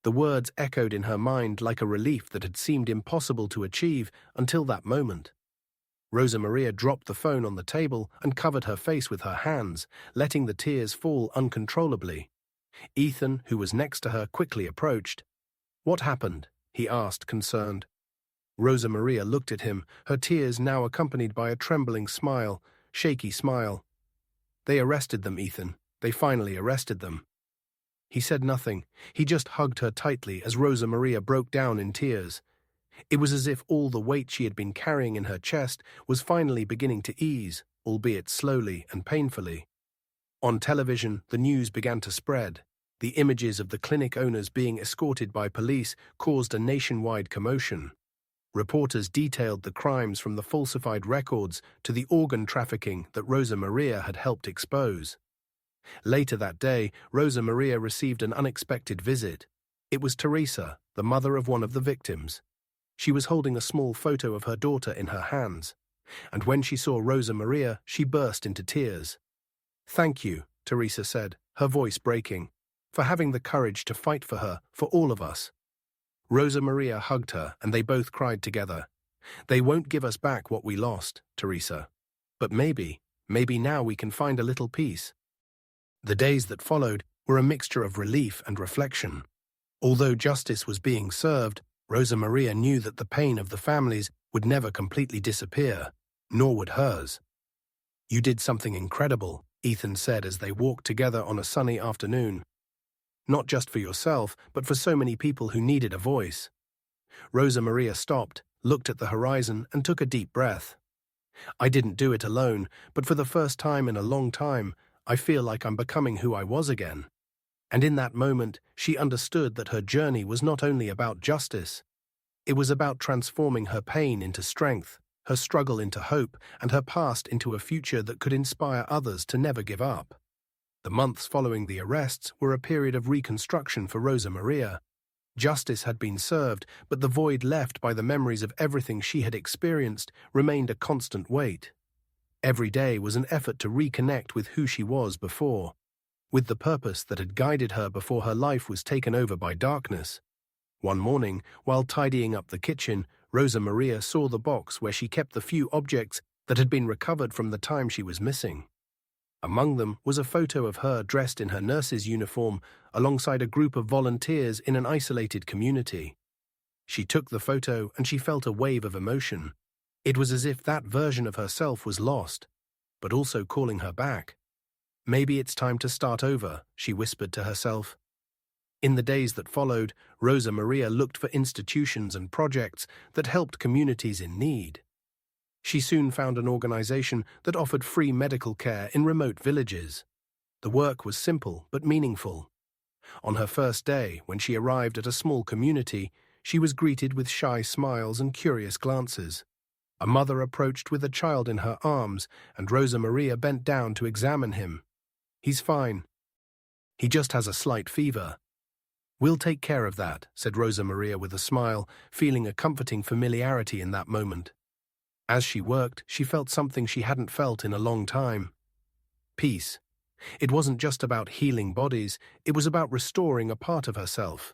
The words echoed in her mind like a relief that had seemed impossible to achieve until that moment. Rosa Maria dropped the phone on the table and covered her face with her hands, letting the tears fall uncontrollably. Ethan, who was next to her, quickly approached. "What happened?" he asked, concerned. Rosa Maria looked at him, her tears now accompanied by a trembling smile, shaky smile. "They arrested them, Ethan. They finally arrested them." He said nothing. He just hugged her tightly as Rosa Maria broke down in tears. It was as if all the weight she had been carrying in her chest was finally beginning to ease, albeit slowly and painfully. On television, the news began to spread. The images of the clinic owners being escorted by police caused a nationwide commotion. Reporters detailed the crimes from the falsified records to the organ trafficking that Rosa Maria had helped expose. Later that day, Rosa Maria received an unexpected visit. It was Teresa, the mother of one of the victims. She was holding a small photo of her daughter in her hands, and when she saw Rosa Maria, she burst into tears. "Thank you," Teresa said, her voice breaking, "for having the courage to fight for her, for all of us." Rosa Maria hugged her, and they both cried together. "They won't give us back what we lost, Teresa. But maybe now we can find a little peace." The days that followed were a mixture of relief and reflection. Although justice was being served, Rosa Maria knew that the pain of the families would never completely disappear, nor would hers. "You did something incredible," Ethan said as they walked together on a sunny afternoon. "Not just for yourself, but for so many people who needed a voice." Rosa Maria stopped, looked at the horizon, and took a deep breath. "I didn't do it alone, but for the first time in a long time, I feel like I'm becoming who I was again." And in that moment, she understood that her journey was not only about justice. It was about transforming her pain into strength, her struggle into hope, and her past into a future that could inspire others to never give up. The months following the arrests were a period of reconstruction for Rosa Maria. Justice had been served, but the void left by the memories of everything she had experienced remained a constant weight. Every day was an effort to reconnect with who she was before, with the purpose that had guided her before her life was taken over by darkness. One morning, while tidying up the kitchen, Rosa Maria saw the box where she kept the few objects that had been recovered from the time she was missing. Among them was a photo of her dressed in her nurse's uniform alongside a group of volunteers in an isolated community. She took the photo and she felt a wave of emotion. It was as if that version of herself was lost, but also calling her back. "Maybe it's time to start over," she whispered to herself. In the days that followed, Rosa Maria looked for institutions and projects that helped communities in need. She soon found an organization that offered free medical care in remote villages. The work was simple but meaningful. On her first day, when she arrived at a small community, she was greeted with shy smiles and curious glances. A mother approached with a child in her arms, and Rosa Maria bent down to examine him. "He's fine. He just has a slight fever." "We'll take care of that," said Rosa Maria with a smile, feeling a comforting familiarity in that moment. As she worked, she felt something she hadn't felt in a long time. Peace. It wasn't just about healing bodies, it was about restoring a part of herself.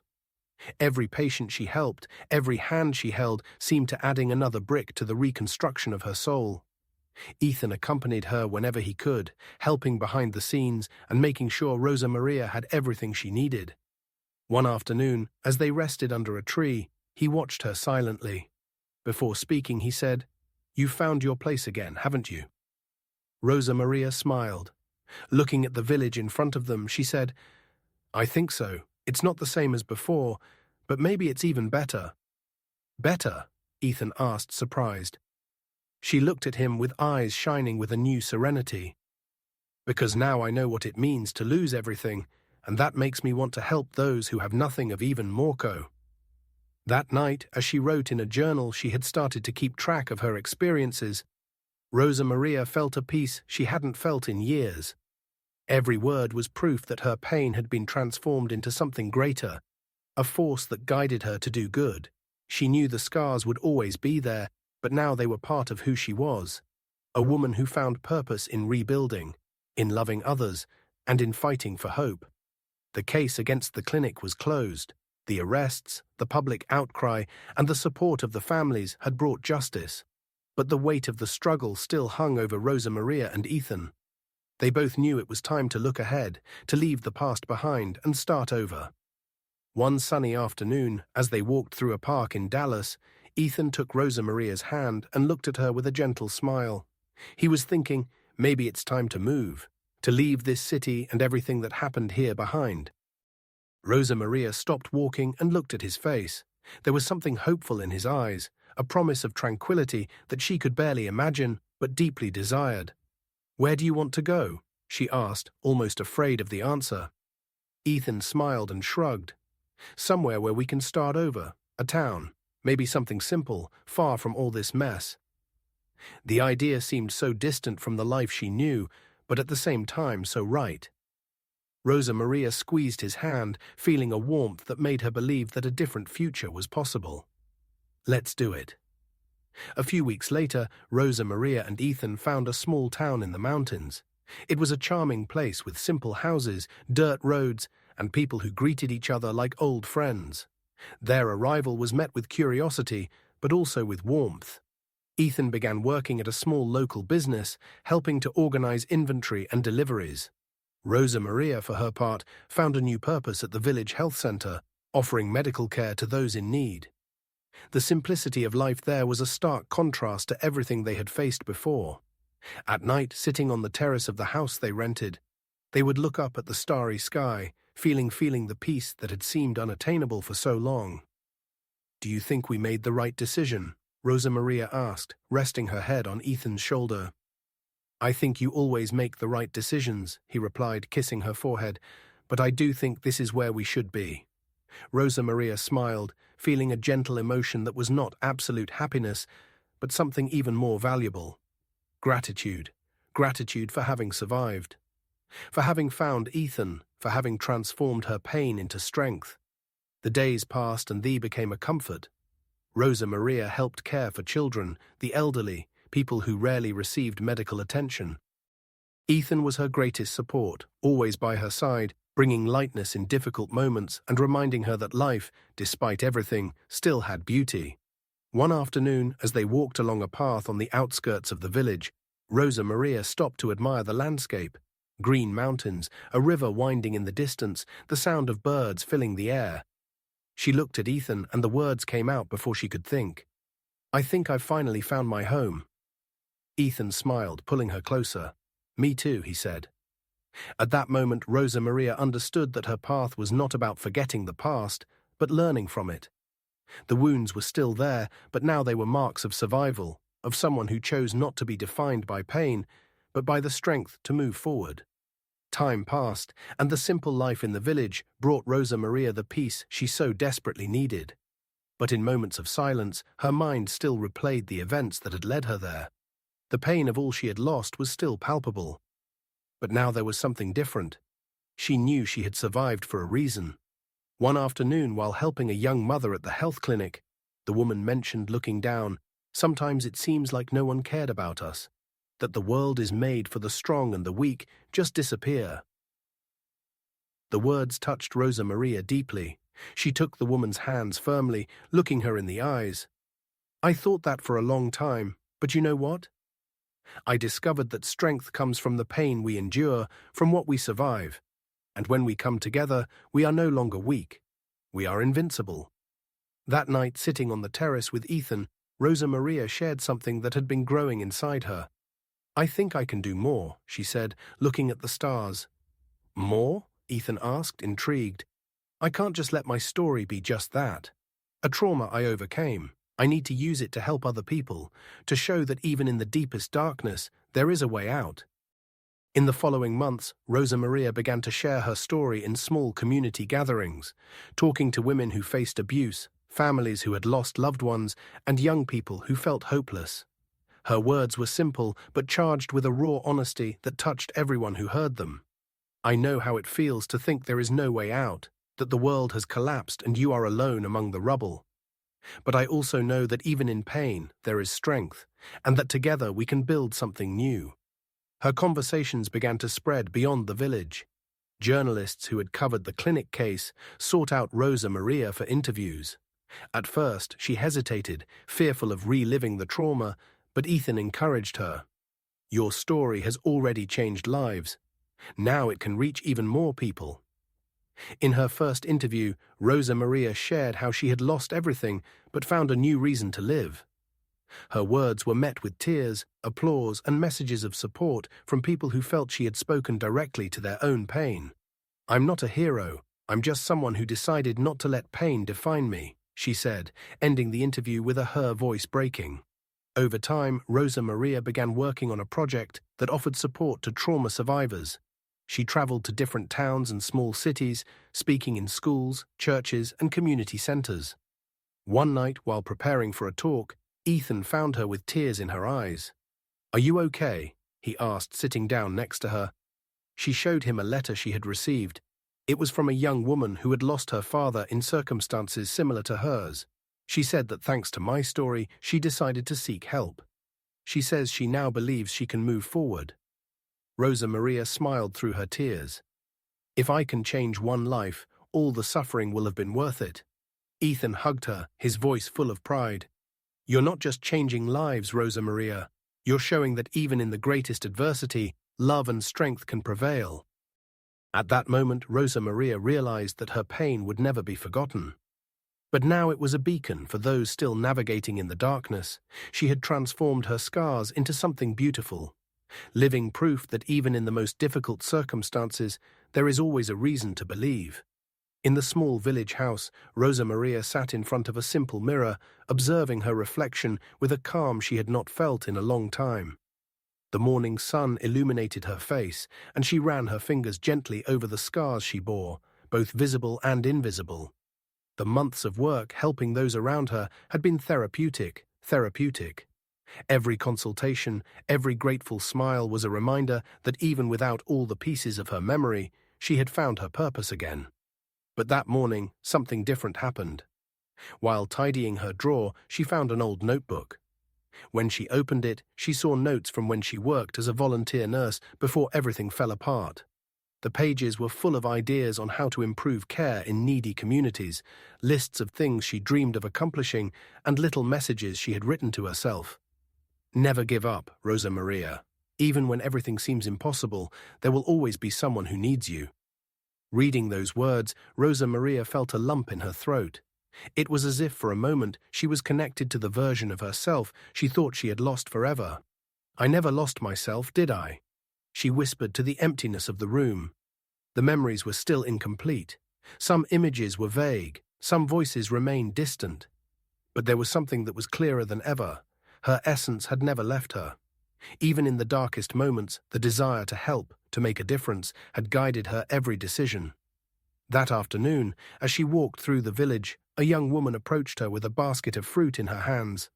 Every patient she helped, every hand she held, seemed to adding another brick to the reconstruction of her soul. Ethan accompanied her whenever he could, helping behind the scenes and making sure Rosa Maria had everything she needed. One afternoon, as they rested under a tree, he watched her silently. Before speaking, he said, "You've found your place again, haven't you?" Rosa Maria smiled. Looking at the village in front of them, she said, "I think so. It's not the same as before, but maybe it's even better." "Better?" Ethan asked, surprised. She looked at him with eyes shining with a new serenity. "Because now I know what it means to lose everything, and that makes me want to help those who have nothing of even more." That night, as she wrote in a journal she had started to keep track of her experiences, Rosa Maria felt a peace she hadn't felt in years. Every word was proof that her pain had been transformed into something greater, a force that guided her to do good. She knew the scars would always be there, but now they were part of who she was, a woman who found purpose in rebuilding, in loving others, and in fighting for hope. The case against the clinic was closed. The arrests, the public outcry, and the support of the families had brought justice. But the weight of the struggle still hung over Rosa Maria and Ethan. They both knew it was time to look ahead, to leave the past behind and start over. One sunny afternoon, as they walked through a park in Dallas, Ethan took Rosa Maria's hand and looked at her with a gentle smile. He was thinking, maybe it's time to move, to leave this city and everything that happened here behind. Rosa Maria stopped walking and looked at his face. There was something hopeful in his eyes, a promise of tranquility that she could barely imagine, but deeply desired. "Where do you want to go?" she asked, almost afraid of the answer. Ethan smiled and shrugged. "Somewhere where we can start over, a town, maybe something simple, far from all this mess." The idea seemed so distant from the life she knew, but at the same time so right. Rosa Maria squeezed his hand, feeling a warmth that made her believe that a different future was possible. "Let's do it." A few weeks later, Rosa Maria and Ethan found a small town in the mountains. It was a charming place with simple houses, dirt roads, and people who greeted each other like old friends. Their arrival was met with curiosity, but also with warmth. Ethan began working at a small local business, helping to organize inventory and deliveries. Rosa Maria, for her part, found a new purpose at the village health center, offering medical care to those in need. The simplicity of life there was a stark contrast to everything they had faced before. At night, sitting on the terrace of the house they rented, they would look up at the starry sky, feeling the peace that had seemed unattainable for so long. "Do you think we made the right decision?" Rosa Maria asked, resting her head on Ethan's shoulder. "I think you always make the right decisions," he replied, kissing her forehead, "but I do think this is where we should be." Rosa Maria smiled, feeling a gentle emotion that was not absolute happiness, but something even more valuable. Gratitude. Gratitude for having survived. For having found Ethan, for having transformed her pain into strength. The days passed and they became a comfort. Rosa Maria helped care for children, the elderly, people who rarely received medical attention. Ethan was her greatest support, always by her side, bringing lightness in difficult moments and reminding her that life, despite everything, still had beauty. One afternoon, as they walked along a path on the outskirts of the village, Rosa Maria stopped to admire the landscape. Green mountains, a river winding in the distance, the sound of birds filling the air. She looked at Ethan and the words came out before she could think. "I think I've finally found my home." Ethan smiled, pulling her closer. "Me too," he said. At that moment, Rosa Maria understood that her path was not about forgetting the past, but learning from it. The wounds were still there, but now they were marks of survival, of someone who chose not to be defined by pain, but by the strength to move forward. Time passed, and the simple life in the village brought Rosa Maria the peace she so desperately needed. But in moments of silence, her mind still replayed the events that had led her there. The pain of all she had lost was still palpable. But now there was something different. She knew she had survived for a reason. One afternoon, while helping a young mother at the health clinic, the woman mentioned, looking down, "Sometimes it seems like no one cared about us, that the world is made for the strong and the weak just disappear." The words touched Rosa Maria deeply. She took the woman's hands firmly, looking her in the eyes. "I thought that for a long time, but you know what? I discovered that strength comes from the pain we endure, from what we survive. And when we come together, we are no longer weak. We are invincible." That night, sitting on the terrace with Ethan, Rosa Maria shared something that had been growing inside her. "I think I can do more," she said, looking at the stars. "More?" Ethan asked, intrigued. "I can't just let my story be just that. A trauma I overcame. I need to use it to help other people, to show that even in the deepest darkness, there is a way out." In the following months, Rosa Maria began to share her story in small community gatherings, talking to women who faced abuse, families who had lost loved ones, and young people who felt hopeless. Her words were simple, but charged with a raw honesty that touched everyone who heard them. "I know how it feels to think there is no way out, that the world has collapsed and you are alone among the rubble. But I also know that even in pain, there is strength, and that together we can build something new. Her conversations began to spread beyond the village. Journalists who had covered the clinic case sought out Rosa Maria for interviews. At first, she hesitated, fearful of reliving the trauma, but Ethan encouraged her. Your story has already changed lives. Now it can reach even more people. In her first interview, Rosa Maria shared how she had lost everything but found a new reason to live. Her words were met with tears, applause, and messages of support from people who felt she had spoken directly to their own pain. "I'm not a hero, I'm just someone who decided not to let pain define me," she said, ending the interview with her voice breaking. Over time, Rosa Maria began working on a project that offered support to trauma survivors. She traveled to different towns and small cities, speaking in schools, churches, and community centers. One night, while preparing for a talk, Ethan found her with tears in her eyes. "Are you okay?" he asked, sitting down next to her. She showed him a letter she had received. It was from a young woman who had lost her father in circumstances similar to hers. She said that thanks to my story, she decided to seek help. She says she now believes she can move forward. Rosa Maria smiled through her tears. "If I can change one life, all the suffering will have been worth it." Ethan hugged her, his voice full of pride. "You're not just changing lives, Rosa Maria. You're showing that even in the greatest adversity, love and strength can prevail." At that moment, Rosa Maria realized that her pain would never be forgotten. But now it was a beacon for those still navigating in the darkness. She had transformed her scars into something beautiful, living proof that even in the most difficult circumstances, there is always a reason to believe. In the small village house, Rosa Maria sat in front of a simple mirror, observing her reflection with a calm she had not felt in a long time. The morning sun illuminated her face, and she ran her fingers gently over the scars she bore, both visible and invisible. The months of work helping those around her had been therapeutic. Every consultation, every grateful smile was a reminder that even without all the pieces of her memory, she had found her purpose again. But that morning, something different happened. While tidying her drawer, she found an old notebook. When she opened it, she saw notes from when she worked as a volunteer nurse before everything fell apart. The pages were full of ideas on how to improve care in needy communities, lists of things she dreamed of accomplishing, and little messages she had written to herself. "Never give up, Rosa Maria. Even when everything seems impossible, there will always be someone who needs you." Reading those words, Rosa Maria felt a lump in her throat. It was as if for a moment she was connected to the version of herself she thought she had lost forever. "I never lost myself, did I?" she whispered to the emptiness of the room. The memories were still incomplete. Some images were vague, some voices remained distant. But there was something that was clearer than ever. Her essence had never left her. Even in the darkest moments, the desire to help, to make a difference, had guided her every decision. That afternoon, as she walked through the village, a young woman approached her with a basket of fruit in her hands.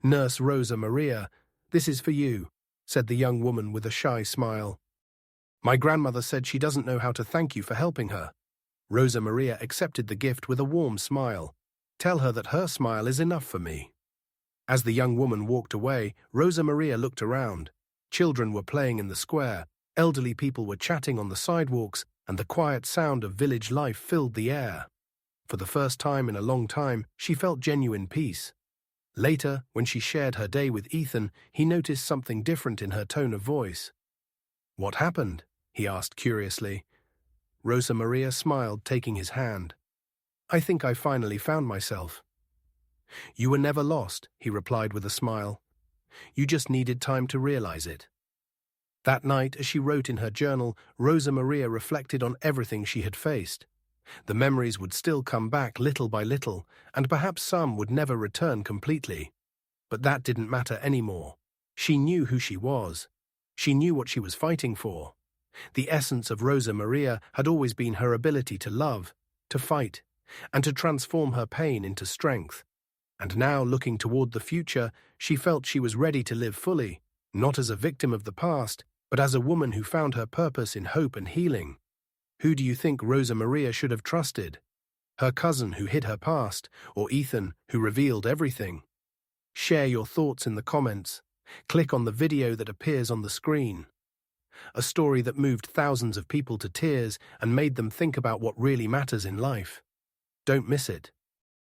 "Nurse Rosa Maria, this is for you," said the young woman with a shy smile. "My grandmother said she doesn't know how to thank you for helping her." Rosa Maria accepted the gift with a warm smile. "Tell her that her smile is enough for me." As the young woman walked away, Rosa Maria looked around. Children were playing in the square, elderly people were chatting on the sidewalks, and the quiet sound of village life filled the air. For the first time in a long time, she felt genuine peace. Later, when she shared her day with Ethan, he noticed something different in her tone of voice. "What happened?" he asked curiously. Rosa Maria smiled, taking his hand. "I think I finally found myself." "You were never lost," he replied with a smile. "You just needed time to realize it." That night, as she wrote in her journal, Rosa Maria reflected on everything she had faced. The memories would still come back little by little, and perhaps some would never return completely. But that didn't matter anymore. She knew who she was. She knew what she was fighting for. The essence of Rosa Maria had always been her ability to love, to fight, and to transform her pain into strength. And now, looking toward the future, she felt she was ready to live fully, not as a victim of the past, but as a woman who found her purpose in hope and healing. Who do you think Rosa Maria should have trusted? Her cousin who hid her past, or Ethan who revealed everything? Share your thoughts in the comments. Click on the video that appears on the screen. A story that moved thousands of people to tears and made them think about what really matters in life. Don't miss it.